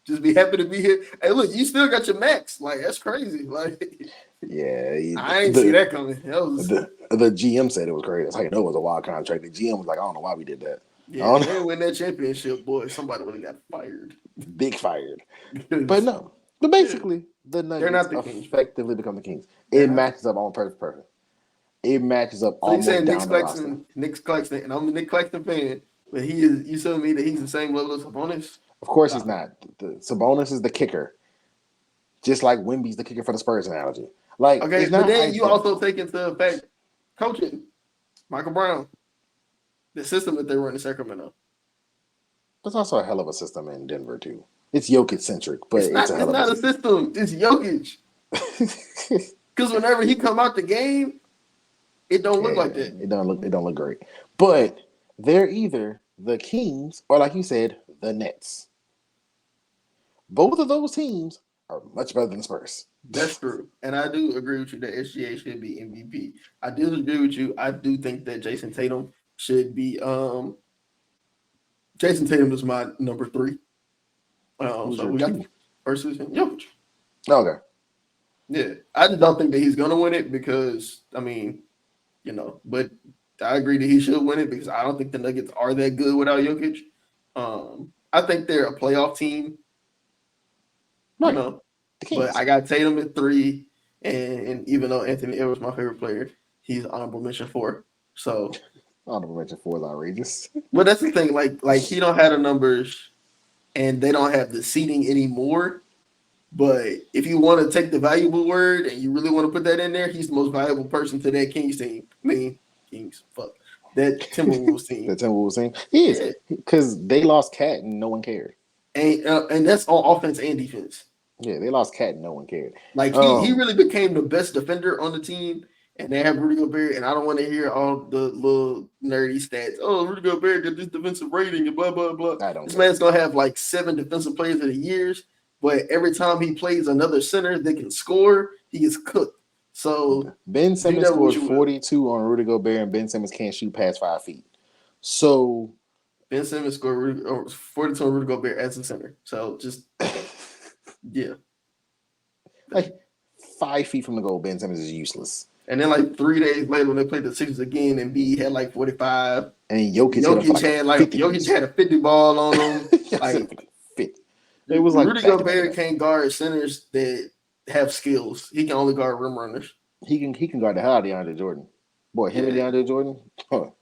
just be happy to be here. Hey, look, you still got your max. Like that's crazy. Like, yeah, I ain't see that coming. The GM said it was crazy. That's how you know it was a wild contract. The GM was like, I don't know why we did that. Yeah, they didn't win that championship, boy. Somebody would have got fired. Big fired. But no. But basically, the Nuggets effectively become the Kings. It matches up on perfect. It matches up almost down the roster. Nick Claxton, and I'm a Nick Claxton fan, but he is. You telling me that he's the same level as Sabonis? Of course he's not. Sabonis is the kicker, just like Wemby's the kicker for the Spurs analogy. Like, okay, but then you also take into effect coaching, Michael Brown, the system that they run in Sacramento. That's also a hell of a system in Denver too. It's Jokic centric, but it's not a system. It's Jokic. Because whenever he come out the game, it don't look like that. It don't look great. But they're either the Kings or, like you said, the Nets. Both of those teams are much better than the Spurs. That's true. And I do agree with you that SGA should be MVP. I do agree with you. I do think that Jason Tatum should be Jason Tatum is my number 3. So we got versus Jokic. Okay. Yeah. I just don't think that he's gonna win it because but I agree that he should win it because I don't think the Nuggets are that good without Jokic. I think they're a playoff team. Right. But I got Tatum at 3, and even though Anthony Edwards is my favorite player, he's honorable mention 4. So honorable mention 4 is outrageous. Well, that's the thing. Like he don't have the numbers, and they don't have the seating anymore. But if you want to take the valuable word and you really want to put that in there, he's the most valuable person to that Kings team. I mean, Kings, fuck. That Timberwolves team. The Timberwolves team? He is. Because they lost Cat and no one cared. And that's on offense and defense. Yeah, they lost Cat and no one cared. Like, he really became the best defender on the team. And they have Rudy Gobert, and I don't want to hear all the little nerdy stats. Oh, Rudy Gobert got this defensive rating and blah, blah, blah. This man's going to have like 7 defensive players of the years. But every time he plays another center that can score, he gets cooked. So Ben Simmons scored 42 on Rudy Gobert, and Ben Simmons can't shoot past 5 feet. So Ben Simmons scored 42 on Rudy Gobert as a center. So just yeah, like 5 feet from the goal, Ben Simmons is useless. And then like 3 days later, when they played the Sixers again, and B had like 45, and Jokic had a 50 ball on him. Like 50. It was like Rudy Gobert can't guard centers that have skills. He can only guard rim runners. He can guard the hell out of DeAndre Jordan. Boy, him and DeAndre Jordan,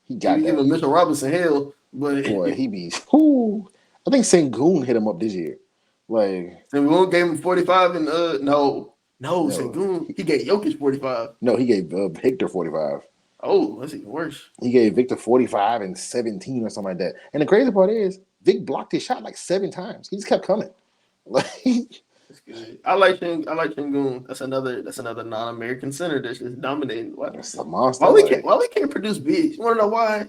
he got that. Even Mitchell Robinson hell, But Boy, he be. Whoo. I think Sengun hit him up this year. Like, Sengun gave him 45 and no, no, Sengun, he gave Jokic 45. no, he gave Victor 45. Oh, that's even worse. He gave Victor 45 and 17 or something like that. And the crazy part is, Vic blocked his shot like 7 times. He just kept coming. Like, That's good. I like Sengun. That's another non-American center that's just dominating. Why, it's a monster. why we Like, can't why we can't produce bigs? You wanna know why?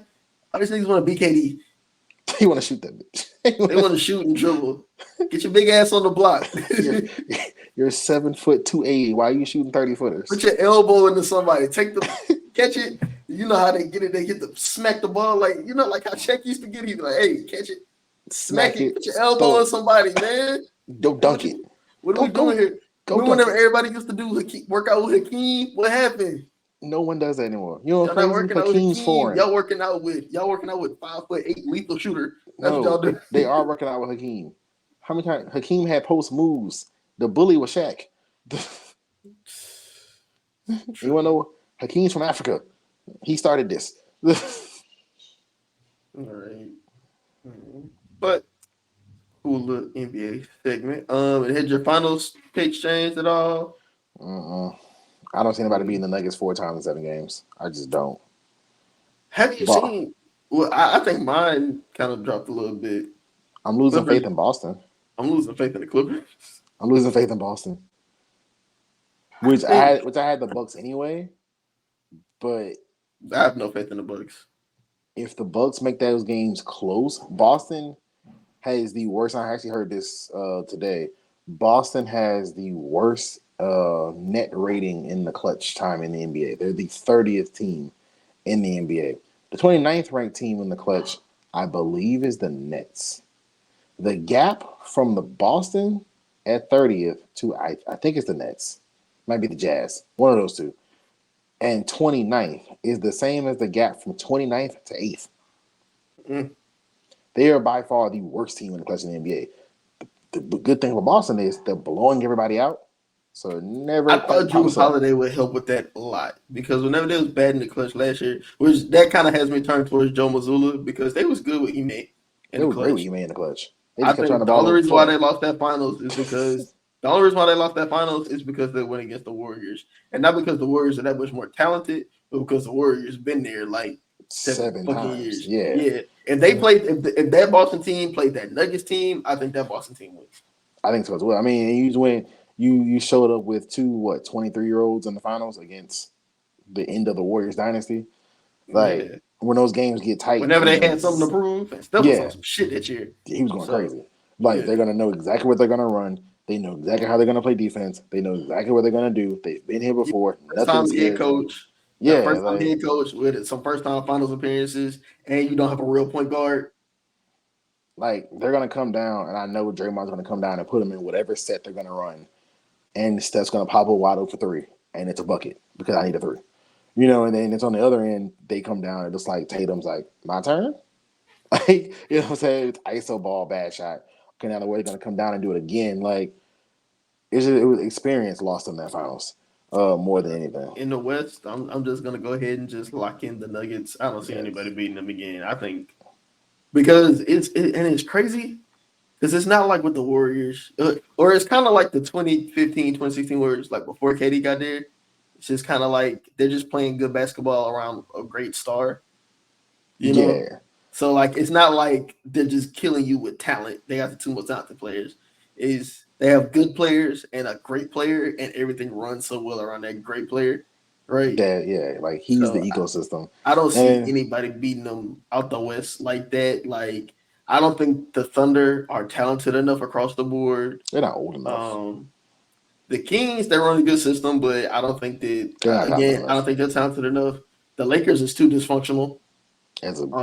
All these niggas want to BKD. he want to shoot that bitch. They want to shoot and dribble. Get your big ass on the block. you're, you're 7'2", 280. Why are you shooting 30 footers? Put your elbow into somebody. Catch it. You know how they get it. They get to smack the ball like like how Shaq used to get. He's like, hey, catch it, smack it. Put your elbow on somebody, man. Don't dunk it. What are we doing here? Remember whenever everybody used to do work out with Hakeem? What happened? No one does that anymore. You know what Y'all not crazy? working out with Hakeem's Hakeem. foreign. Y'all working out with 5'8" lethal shooter. That's No, what y'all do. they are working out with Hakeem. How many times Hakeem had post moves? The bully was Shaq. You want to know? Hakeem's from Africa. He started this. All right. But cool little NBA segment. Had your finals picks changed at all? I don't see anybody beating the Nuggets 4 times in 7 games. I just don't. Have you seen? Well, I think mine kind of dropped a little bit. I'm losing faith in Boston. I'm losing faith in the Clippers. I'm losing faith in Boston. Which I had the Bucks anyway. But I have no faith in the Bucks. If the Bucks make those games close, Boston has the worst. I actually heard this today. Boston has the worst net rating in the clutch time in the NBA. They're the 30th team in the NBA. The 29th ranked team in the clutch, I believe, is the Nets. The gap from the Boston at 30th to I think it's the Nets. Might be the Jazz. One of those two. And 29th is the same as the gap from 29th to 8th. They are by far the worst team in the clutch in the NBA. The good thing for Boston is they're blowing everybody out. So never. I thought Drew Holiday would help with that a lot because whenever they was bad in the clutch last year, which that kind of has me turn towards Joe Mazzulla because they was good with Ime in the clutch. Great with Ime in the clutch. I think the only reason why they lost that finals is because the only reason why they lost that finals is because they went against the Warriors, and not because the Warriors are that much more talented, but because the Warriors been there like 7 times. Years. Yeah. If they played, if that Boston team played that Nuggets team, I think that Boston team wins. I think so as well. I mean, you showed up with 23-year-olds in the finals against the end of the Warriors dynasty. Like when those games get tight, whenever they had something to prove, and Steph was on some shit that year. He was going crazy. Like they're gonna know exactly what they're gonna run. They know exactly how they're gonna play defense. They know exactly what they're gonna do. They've been here before. First time head coach. First time like, head coach with some first time finals appearances, and you don't have a real point guard. Like they're gonna come down, and I know Draymond's gonna come down and put them in whatever set they're gonna run, and Steph's gonna pop a wide open for 3, and it's a bucket because I need a 3. And then it's on the other end. They come down and it's like Tatum's like, my turn. Like, you know what I'm saying? It's ISO ball, bad shot. Okay, now the way they're gonna come down and do it again. Like, it was experience lost in that finals. More than anything. In the West, I'm just gonna go ahead and just lock in the Nuggets. I don't see anybody beating them again. I think because it's crazy because it's not like with the Warriors, or it's kind of like the 2015, 2016 Warriors, like before KD got there. It's just kind of like they're just playing good basketball around a great star. You know? So like it's not like they're just killing you with talent. They got the 2 most talented players. They have good players and a great player, and everything runs so well around that great player, right? Like he's the ecosystem. I don't see anybody beating them out the West like that. Like I don't think the Thunder are talented enough across the board. They're not old enough. The Kings, they run a good system, but I don't think that I don't think they're talented enough. The Lakers is too dysfunctional as an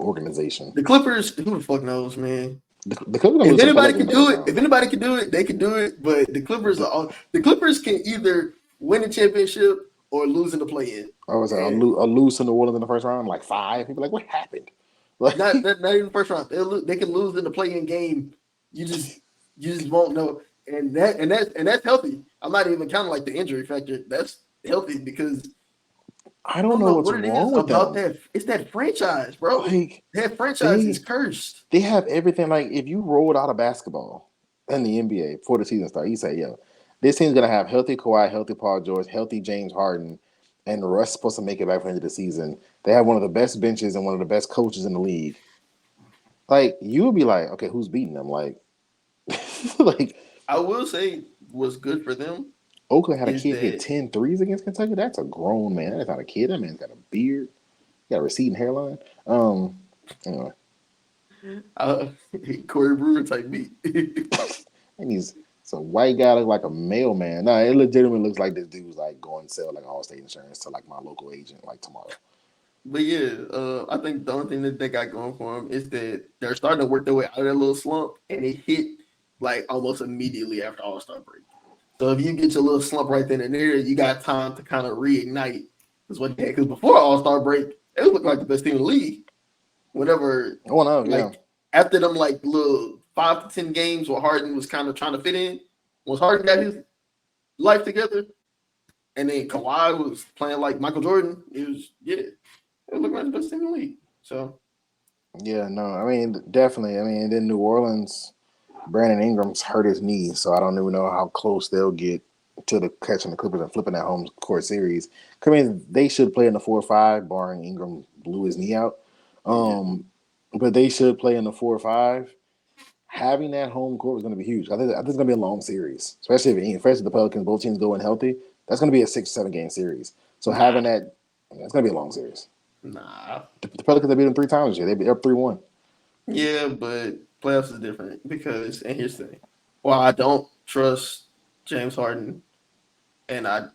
organization. The Clippers, who the fuck knows, man? The Clippers, if anybody can do it, they can do it. But the Clippers can either win a championship or lose in the play-in. I was like, I'll lose to New Orleans in the first round, like 5. People like, what happened? Like, not even the first round. They can lose in the play-in game. You just won't know. And that's healthy. I'm not even counting like the injury factor. That's healthy because I I don't don't know know what's what it is wrong with about them. that. It's that franchise, bro. Like That franchise is they cursed. they have everything. Like if you rolled out of basketball in the NBA before the season started, you say, "Yo, this team's gonna have healthy Kawhi, healthy Paul George, healthy James Harden, and Russ supposed to make it back for the end of the season." They have one of the best benches and one of the best coaches in the league. Like you would be like, "Okay, who's beating them?" Like, like I will say what's good for them Oakland had a is kid hit that 10 threes against Kentucky. That's a grown man. That's not a kid. That man's got a beard, got a receding hairline. Anyway, uh, Corey Brewer type beat. and he's it's a white guy look like a mailman. No, it legitimately looks like this dude's like going to sell like Allstate insurance to like my local agent like tomorrow. But yeah, I think the only thing that they got going for them is that they're starting to work their way out of that little slump, and it hit like almost immediately after All Star break. So if you get your little slump right then and there, you got time to kind of reignite. Because what? Because before All Star break, it looked like the best team in the league. Whenever Oh no, yeah, like after them like little 5 to 10 games where Harden was kind of trying to fit in, once Harden got his life together, and then Kawhi was playing like Michael Jordan, it looked like the best team in the league. So yeah, no, I mean definitely. I mean, then New Orleans, Brandon Ingram's hurt his knee, so I don't even know how close they'll get to the catching the Clippers and flipping that home court series. I mean, they should play in the 4-5, barring Ingram blew his knee out. yeah, Um, but they should play in the 4-5. Having that home court is going to be huge. I think it's going to be a long series, especially if the Pelicans both teams going healthy. That's going to be a 6 or 7 game series. So nah, having that, it's going to be a long series. nah, The Pelicans have beat them 3 times this year. They be up 3-1. yeah, but playoffs is different because, and here's the thing: well, I don't trust James Harden, and I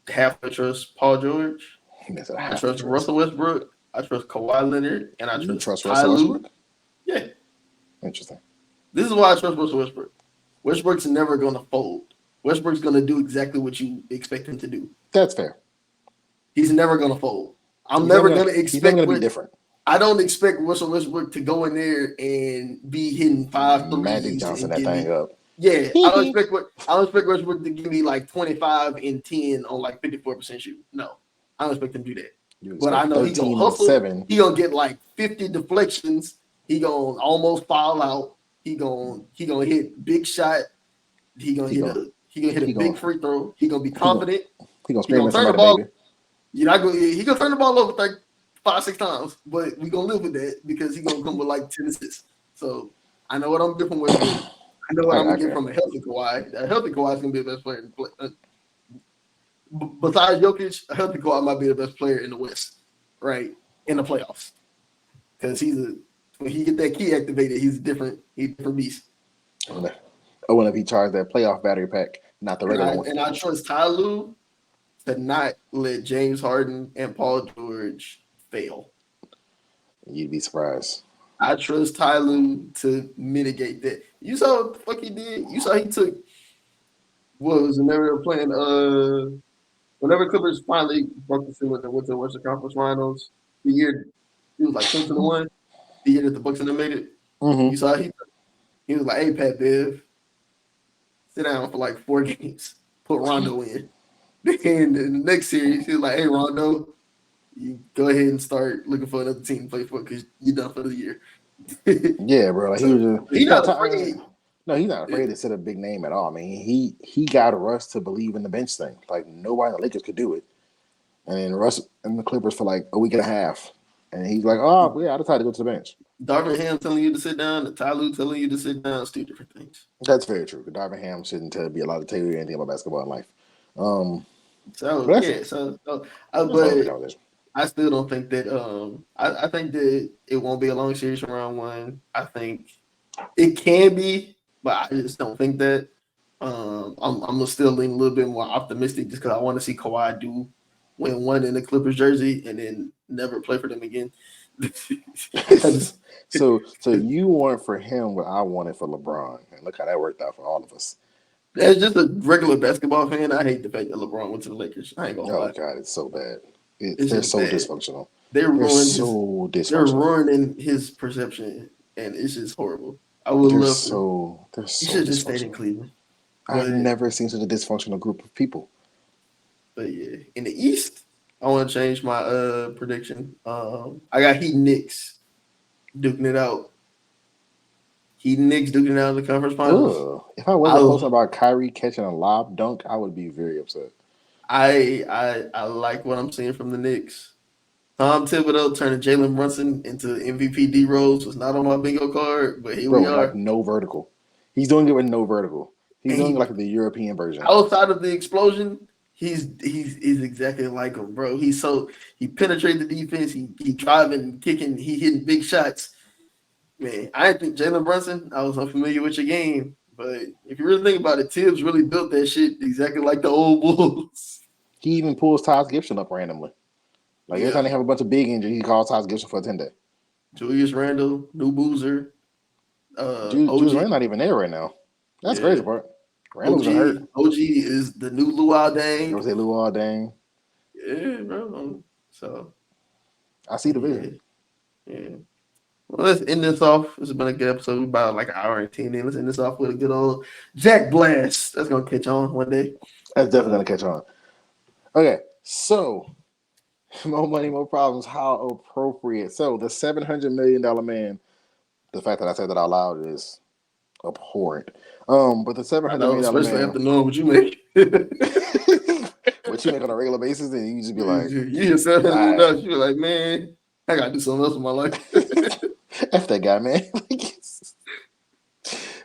have to trust Paul George. That's a I half to trust trust. Russell Westbrook. I trust Kawhi Leonard, and I You trust trust Ty Russell Lue. Westbrook? Yeah, Interesting. this is why I trust Russell Westbrook. Westbrook's never going to fold. Westbrook's going to do exactly what you expect him to do. That's fair. He's never going to fold. I'm He's never never gonna going to he's never expect gonna be what different. I don't expect Russell Westbrook to go in there and be hitting five Magic threes Johnson and that give thing me. up. Yeah, I don't expect Westbrook to give me like 25 and 10 on like 54% shoot. No, I don't expect him to do that. You But I expect know he gonna 13 and hustle. 7. He gonna get like 50 deflections. He gonna almost foul out. He gonna hit big shot. He gonna He hit gonna a he gonna hit a he big gonna free throw. He gonna be he gonna confident. he gonna He scream gonna at turn the somebody, ball. baby. You're not going. He gonna turn the ball over like 5, 6 times, but we gonna live with that because he gonna come with like 10 assists. So I know what I'm getting from Westbrook. I know what I'm I gonna get agree. from a healthy Kawhi. A healthy Kawhi is gonna be the best player. Besides Jokic, a healthy Kawhi might be the best player in the West, right? In the playoffs, because when he get that key activated, he's a different beast. I wonder if he charged that playoff battery pack, not the And regular I one. and I trust Ty Lue to not let James Harden and Paul George fail. You'd be surprised. I trust Tyler to mitigate that. You saw what the fuck he did. You saw he took what was whenever they were playing. Whenever Clippers finally broke the ceiling and went to the Western Conference Finals, the year it was like 2021. The year that the Bucks and them made it. You Mm-hmm. saw he was like, "Hey Pat Bev, sit down for like 4 games. Put Rondo in." And in the next series, he was like, "Hey Rondo, you go ahead and start looking for another team to play for because you're done for the year." Yeah, bro. Like he So was just he's not. not afraid. No, he's not afraid to set a big name at all. I mean, he got Russ to believe in the bench thing. Like nobody in the Lakers could do it. And then Russ and the Clippers for like a week and a half. And he's like, oh yeah, I decided to go to the bench. Darvin Ham telling you to sit down, and Ty Lue telling you to sit down is two different things. That's very true. Darvin Ham shouldn't be allowed to tell you anything about basketball in life. So But yeah, that's a whole other but conversation. I still don't think that. I think that it won't be a long series from round one. I think it can be, but I just don't think that. I'm gonna still lean a little bit more optimistic just because I want to see Kawhi do win one in the Clippers jersey and then never play for them again. I just So you want for him what I wanted for LeBron. And look how that worked out for all of us. as just a regular basketball fan, I hate the fact that LeBron went to the Lakers. I ain't gonna Oh lie, God, it's so bad. it's They're just so bad. dysfunctional. They They're ruined his so they're dysfunctional. ruining his perception, and it's just horrible. I would They're love for so they're he so should have just stayed in dysfunctional. Cleveland. I've But never seen such a dysfunctional group of people. but yeah, in the East, I want to change my prediction. I got Heat Knicks duking it out. Heat Knicks duking it out in the conference finals. Ugh. If I wasn't posting I about Kyrie catching a lob dunk, I would be very upset. I like what I'm seeing from the Knicks. Tom Thibodeau turning Jalen Brunson into MVP D Rose was not on my bingo card, but here Bro, we like are. no vertical. He's doing it with no vertical. He's And doing it he like the European version. outside of the explosion, he's exactly like him, bro. He penetrated the defense. He driving, kicking, he hitting big shots. Man, I think Jalen Brunson. I was unfamiliar with your game, but if you really think about it, Tibbs really built that shit exactly like the old Bulls. He even pulls Taj Gibson up randomly. Like every time Yeah, they have a bunch of big injuries, he calls Taj Gibson for a 10-day. Julius Randle, New Boozer, Julius OG. Randle not even there right now. That's the crazy Yeah, part. Randle's been hurt. OG is the new Luau I Dang. would say Luol Deng. Yeah, bro. So I see the yeah, vision. yeah. Well, let's end this off. This has been a good episode. We about like an hour and 10 in. Let's end this off with a good old Jack Blast. That's gonna catch on one day. That's But definitely gonna catch on. Okay, so more money, more problems. How appropriate. So the $700 million man. The fact that I said that out loud is abhorrent. But the seven I hundred know, million dollar especially man. after knowing what you make. What you make on a regular basis, and you just be like, You hear all $700, you're like, man, I gotta do something else in my life. right, F that guy, man.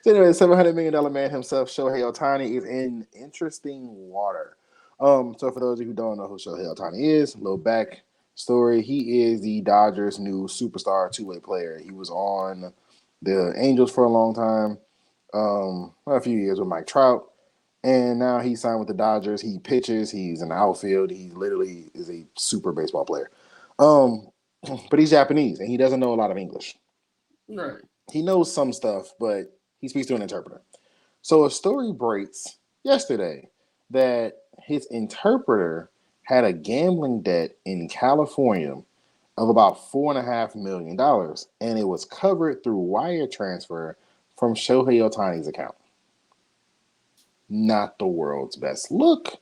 So anyway, $700 million man himself, Shohei Ohtani, is in interesting water. So for those of you who don't know who Shohei Ohtani is, a little back story. He is the Dodgers' new superstar two-way player. He was on the Angels for a long time, a few years with Mike Trout, and now he signed with the Dodgers. He pitches. He's in the outfield. He literally is a super baseball player. Um, but he's Japanese and he doesn't know a lot of English. Right. He knows some stuff, but he speaks to an interpreter. So a story breaks yesterday that his interpreter had a gambling debt in California of about $4.5 million, and it was covered through wire transfer from Shohei Ohtani's account. Not the world's best look,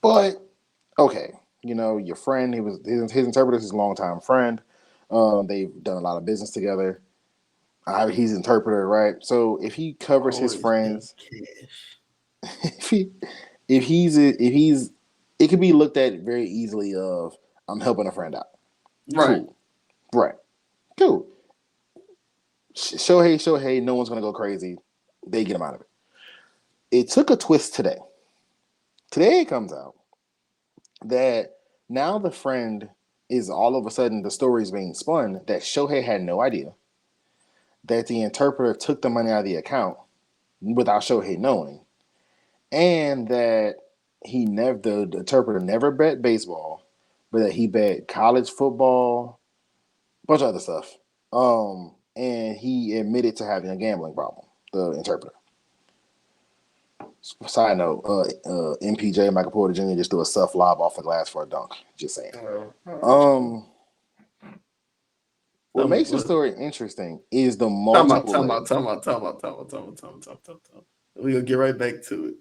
but okay. You know, your friend, he was his interpreter, his longtime friend. They've done a lot of business together. He's an interpreter, right? So if he covers his Always paying friends, cash. if he if he's it could be looked at very easily of I'm helping a friend out. Right. Cool. Right. Cool. Shohei, no one's gonna go crazy. They get him out of it. It took a twist today. Today it comes out that now the friend is all of a sudden the story is being spun that Shohei had no idea that the interpreter took the money out of the account without Shohei knowing, and that the interpreter never bet baseball, but that he bet college football, a bunch of other stuff. And he admitted to having a gambling problem. The interpreter. Side note: MPJ Michael Porter Jr. just threw a soft lob off the glass for a dunk. Just saying. Um, what Tell me makes the what. story interesting is the Talking about, multiple talking layers. about, talking about, talking about, talking about, talking about, talking about, talking about. We gonna get right back to it.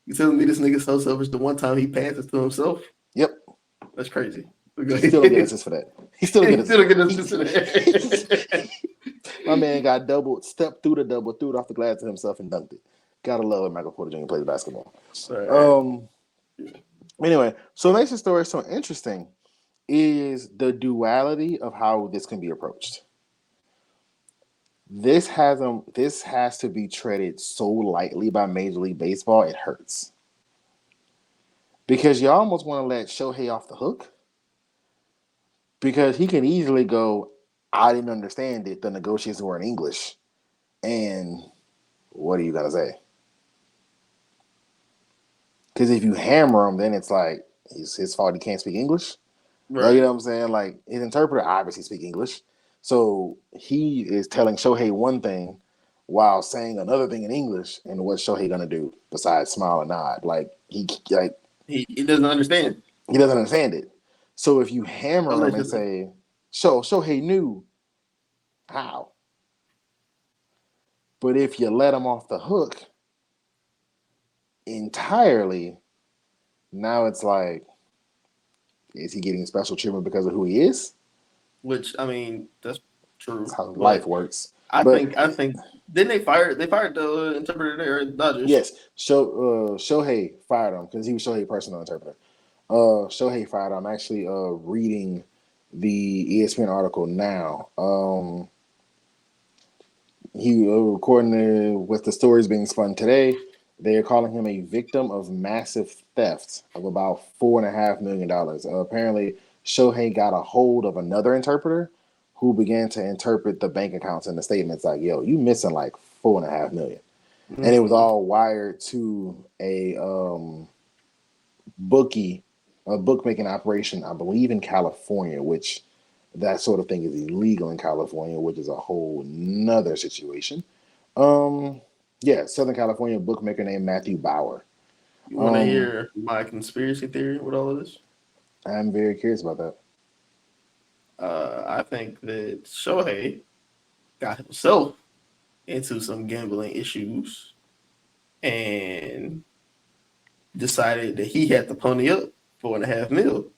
You telling me this nigga so selfish? The one time he passes to himself, Yep, that's crazy. We go he still don't get ahead. assist for that. He still don't get He assist still for get that. us to that. My man got stepped through the double, threw it off the glass to himself and dunked it. Gotta love when Michael Porter Jr. plays basketball. Right. Anyway, so what makes the story so interesting is the duality of how this can be approached. This has to be treated so lightly by Major League Baseball, it hurts. Because you almost want to let Shohei off the hook. Because he can easily go, I didn't understand it. The negotiations were in English. And what are you going to say? Because if you hammer him, then it's like, it's his fault he can't speak English. Like, you Right. know what I'm saying? Like, his interpreter obviously speaks English. So he is telling Shohei one thing while saying another thing in English. And what's Shohei going to do besides smile and nod? Like, He doesn't understand. he doesn't understand it. So if you hammer him and Allegedly. say, Shohei knew how. But if you let him off the hook entirely, now it's like, Is he getting special treatment because of who he is? which I mean that's That's true, how life but works. I But think I think didn't they fired the interpreter there at Dodgers. yes, Shohei fired him because he was Shohei personal interpreter. Shohei fired him. I'm actually reading the ESPN article now. He according to what the stories being spun today, they are calling him a victim of massive theft of about $4.5 million. Apparently, Shohei got a hold of another interpreter who began to interpret the bank accounts and the statements like, "Yo, you missing like 4.5 million," and it was Mm, all wired to bookie, a bookmaking operation, I believe in California, which that sort of thing is illegal in California, which is a whole nother situation. Um, yeah, Southern California bookmaker named Matthew Bauer. you want to Um, hear my conspiracy theory with all of this? I'm very curious about that. I think that Shohei got himself into some gambling issues and decided that he had to pony up 4.5 mil. Make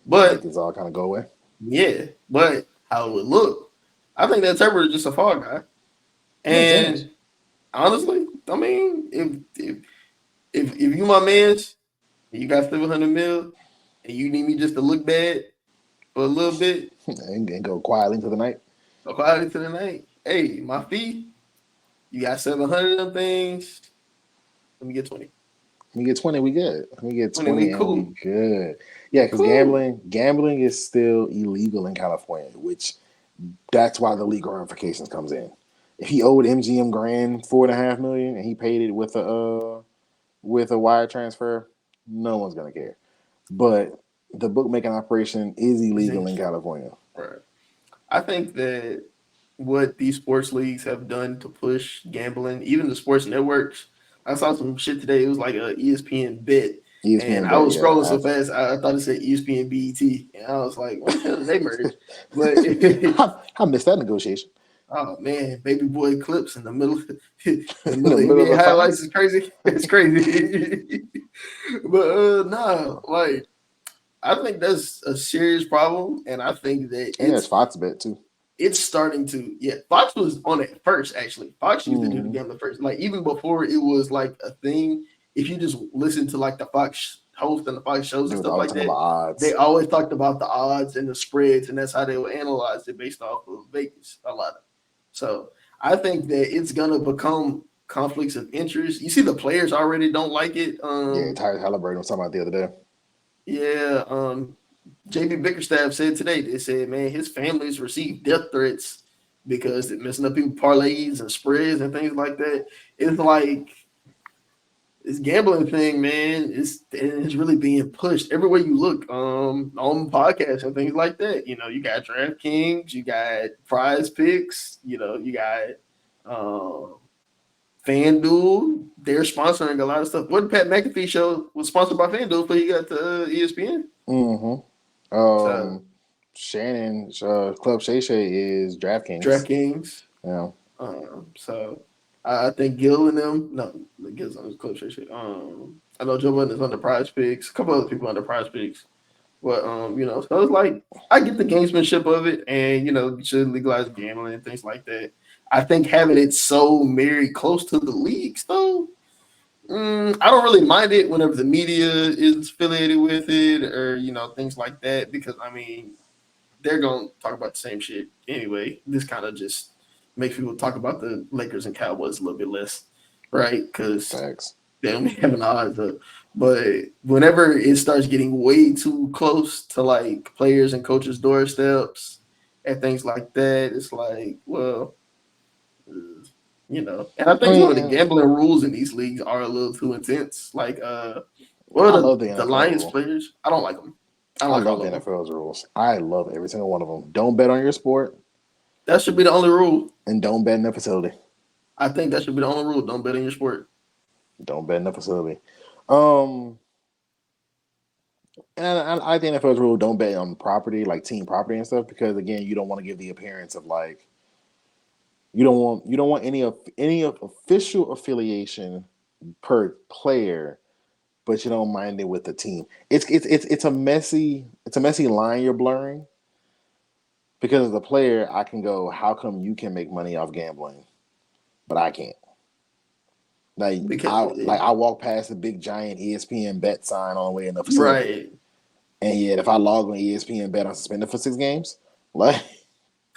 But this all kind of go away. yeah, but how it would look, I think the interpreter is just a fall guy. Makes sense. And honestly, I mean, if you my man's, and you got 700 mil, and you need me just to look bad for a little bit, And go quietly into the night. go quietly to the night. Hey, my fee, you got 700 of them things. Let me get 20. We get 20, we good. We get 20, 20 we and we cool. good. Yeah, We because cool. gambling is still illegal in California, which that's why the legal ramifications comes in. If he owed MGM Grand 4.5 million and he paid it with a wire transfer, no one's gonna care. But the bookmaking operation is Is illegal it? in California. Right. I think that what these sports leagues have done to push gambling, even the sports networks. I saw some shit today. It was like a ESPN bet, and ESPN I bet, was yeah. scrolling so fast I thought it said ESPN BET, and I was like, "When the hell did they merge?" But I missed that negotiation oh man, baby boy clips in the middle, in the in middle the of middle of NBA the highlights finals. is crazy. It's crazy. But nah, like I think that's a serious problem, and I think that And there's Fox bet too. it's starting to. Yeah, Fox was on it first. Actually, Fox used to do the Mm-hmm. gambling first. Like even before it was like a thing. If you just listen to like the Fox host and the Fox shows They and was stuff always like talking about that, they odds. always talked about the odds and the spreads, and that's how they would analyze it based off of Vegas a lot of. So I think that it's gonna become conflicts of interest. You see, the players already don't like it. Yeah, Tyrese Halliburton was talking about the other day. Yeah, JB Bickerstaff said today, they said, man, his family's received death threats because they're messing up people parlays and spreads and things like that. It's like this gambling thing, man, it's really being pushed everywhere you look, on podcasts and things like that. You know, you got DraftKings, you got prize picks, you know, you got um FanDuel. They're sponsoring a lot of stuff. What Pat McAfee show was sponsored by FanDuel before he got to ESPN. Mm-hmm. So Shannon, Club Shay Shay is DraftKings. DraftKings. Yeah. So I think Gil and them. No, Gil's on his close shit. I know Joe Budden is on the Prize Picks. A couple other people on the Prize Picks. But you know, so it's like I get the gamesmanship of it, and you know, you should legalize gambling and things like that. I think having it so married close to the leagues, though, I don't really mind it whenever the media is affiliated with it, or you know, things like that. Because I mean, they're gonna talk about the same shit anyway. This kind of just makes people talk about the Lakers and Cowboys a little bit less, right? Because Facts. they don't have an odds. But whenever it starts getting way too close to like players and coaches' doorsteps and things like that, it's like, well, you know. And I I think some of the mean, gambling rules in these leagues are a little too intense. Like, I well, love the the NFL Lions rule. players, I don't like them. I don't I like love all the of them. NFL's rules. I love every single one of them. Don't bet on your sport That should be the only rule. and don't bet in the facility. I think that should be the only rule. Don't bet in your sport. Don't bet in the facility. Um, and I think NFL's rule don't bet on property, like team property and stuff, because again, you don't want to give the appearance of like you don't want any of official affiliation per player but you don't mind it with the team. It's a messy line you're blurring because as a player, I can go, how come you can make money off gambling, but I can't? Because I walk past the big giant ESPN bet sign on the way in the facility, right. and yet if I log on ESPN bet, I'm suspended for 6 games. Like,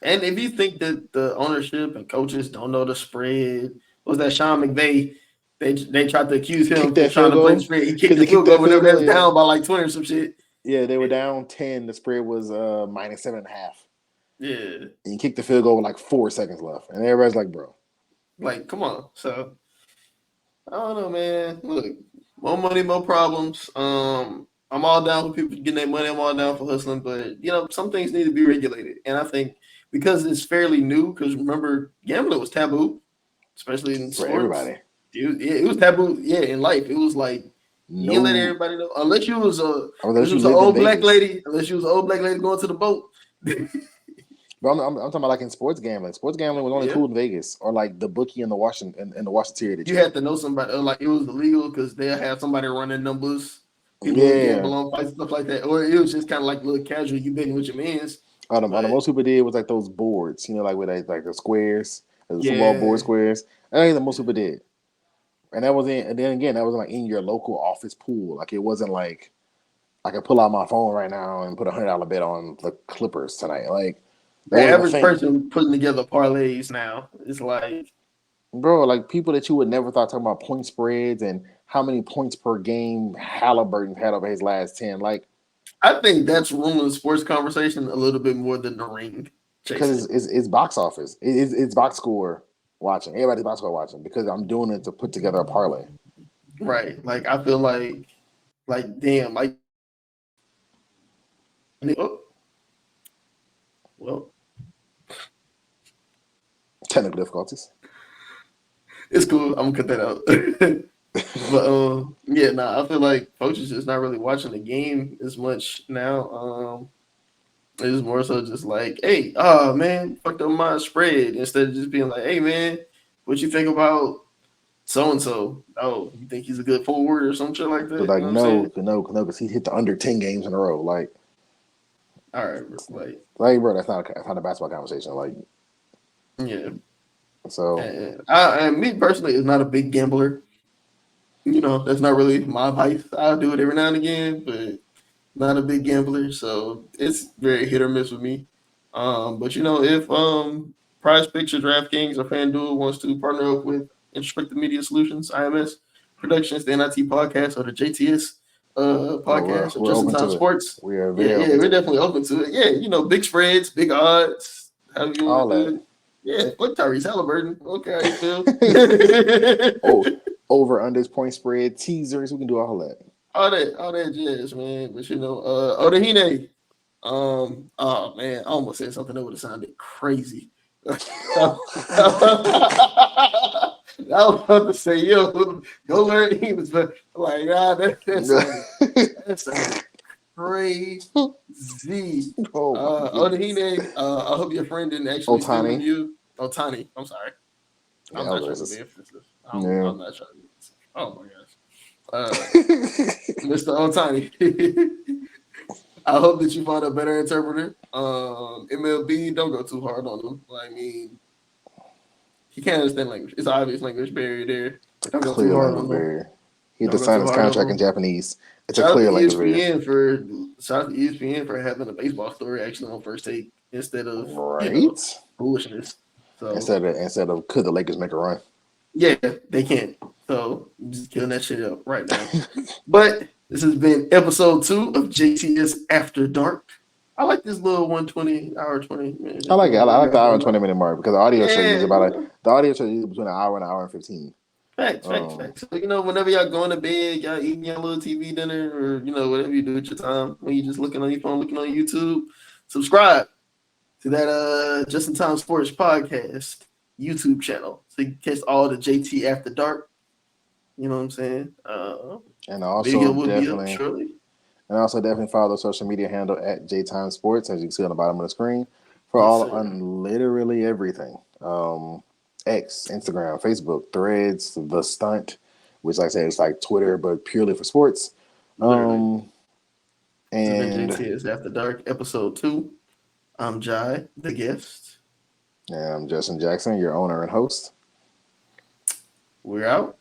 And if you think that the ownership and coaches don't know the spread, was that Sean McVay? They tried to accuse kick him for that trying field to play the goal spread. He kicked because the they kicked field goal that field whenever they goal. was Yeah, down by like 20 or some shit. yeah, they were down 10. The spread was -7.5. Yeah, And you kicked the field goal with like 4 seconds left, and everybody's like, "Bro, like come on. So I don't know, man. Look, more money, more problems. I'm all down for people getting their money. I'm all down for hustling, but some things need to be regulated. And I think because it's fairly new, because remember, gambling was taboo, especially in for sports. everybody, It was taboo. Yeah, in life, it was like you didn't let no." everybody know unless you was a unless Unless you you was an lived in old black Vegas. lady, unless you was an old black lady going to the boat. But I'm talking about like in sports gambling. Sports gambling was only Yeah, cool in Vegas, or like the bookie in the Washington area that you you had. had to know somebody. Like it was illegal because they'll have somebody running numbers. People would Yeah, gamble on fights, stuff like that, or it was just kind of like a little casual. You betting with your mans, all the but most people did was like those boards, like with like the squares, the football board yeah, squares. I think the most people did, and that was in. And then again, that was like in your local office pool. Like it wasn't like I could pull out my phone right now and put $100 bet on the Clippers tonight. Like that the wasn't a average thing, person putting together parlays now is like bro. Like people that you would never thought talking about point spreads and how many points per game Halliburton had over his last 10. Like I think that's ruining the sports conversation a little bit more than the ring because chasing. it's box office. It's box score watching. Everybody's box score watching because I'm doing it to put together a parlay. Right. Like I feel like damn, like oh, well, Technical difficulties. it's cool. I'm gonna cut that out. But yeah, nah, I feel like coaches just not really watching the game as much now. It's more so just like, hey, oh man, fucked up my spread instead of just being like, hey man, what you think about so and so? Oh, you think he's a good forward or some shit like But that? You like know what I'm saying? no, because he hit the under 10 games in a row. All right, bro, like Bro, that's not a basketball conversation. Like yeah. so, And me personally is not a big gambler. That's not really my vice. I'll do it every now and again, but not a big gambler, so it's very hit or miss with me. But if Prize Picture, DraftKings, or FanDuel wants to partner up with Introspective Media Solutions, IMS Productions, the NIT Podcast, or the JTS podcast, or we're Just in open Time to it. Sports, We are yeah, very yeah, open we're to it. definitely open to it. Yeah, big spreads, big odds, however you want All to do that. it. Yeah, fuck Tyrese Halliburton. Okay, how you feel? Oh, over under point spread teasers. We can do all that. all that jazz, man. But Odahine. Oh man, I almost said something that would have sounded crazy. I was about to say, yo, go learn English, but like, that sounded crazy. Oh my goodness. Odahine, I hope your friend didn't actually steal from Otani. you. Oh, Tani, I'm sorry. Yeah, I'm that not was trying to be racist. offensive. Yeah. I'm not trying to be offensive. Oh my gosh. Mr. Otani. I hope that you find a better interpreter. MLB, don't go too hard on him. I mean, he can't understand language. It's an obvious language barrier there. Don't go too Clear hard language on him. barrier. He had to Don't go sign too his hard on contract in him. Japanese. It's a Shout out to clear language barrier. ESPN for having a baseball story actually on first take instead of Right? foolishness. So Instead of could the Lakers make a run? yeah, they can't. So I'm just killing that shit up right now. But this has been episode 2 of JTS After Dark. I like this little 120 hour 20 minute. I like it. I like the hour and Going 20 minute mark because the audio show Yeah, usually the audio show usually between an hour and an hour and 15. facts. So whenever y'all going to bed, y'all eating your little TV dinner, or whatever you do at your time when you just looking on your phone, looking on YouTube, subscribe to that Just in Time Sports podcast YouTube channel so you can catch all the JT After Dark. You know what I'm saying? And Video also will be up definitely shortly. follow the social media handle at JTime Sports as you can see on the bottom of the screen for Yes, all sir. on literally everything. X, Instagram, Facebook, Threads, The Stunt. which, like I said, is like Twitter, but purely for sports. Literally. This has been And JTS After Dark, episode 2. I'm Jai, the guest. I'm Justin Jackson, your owner and host. We're out.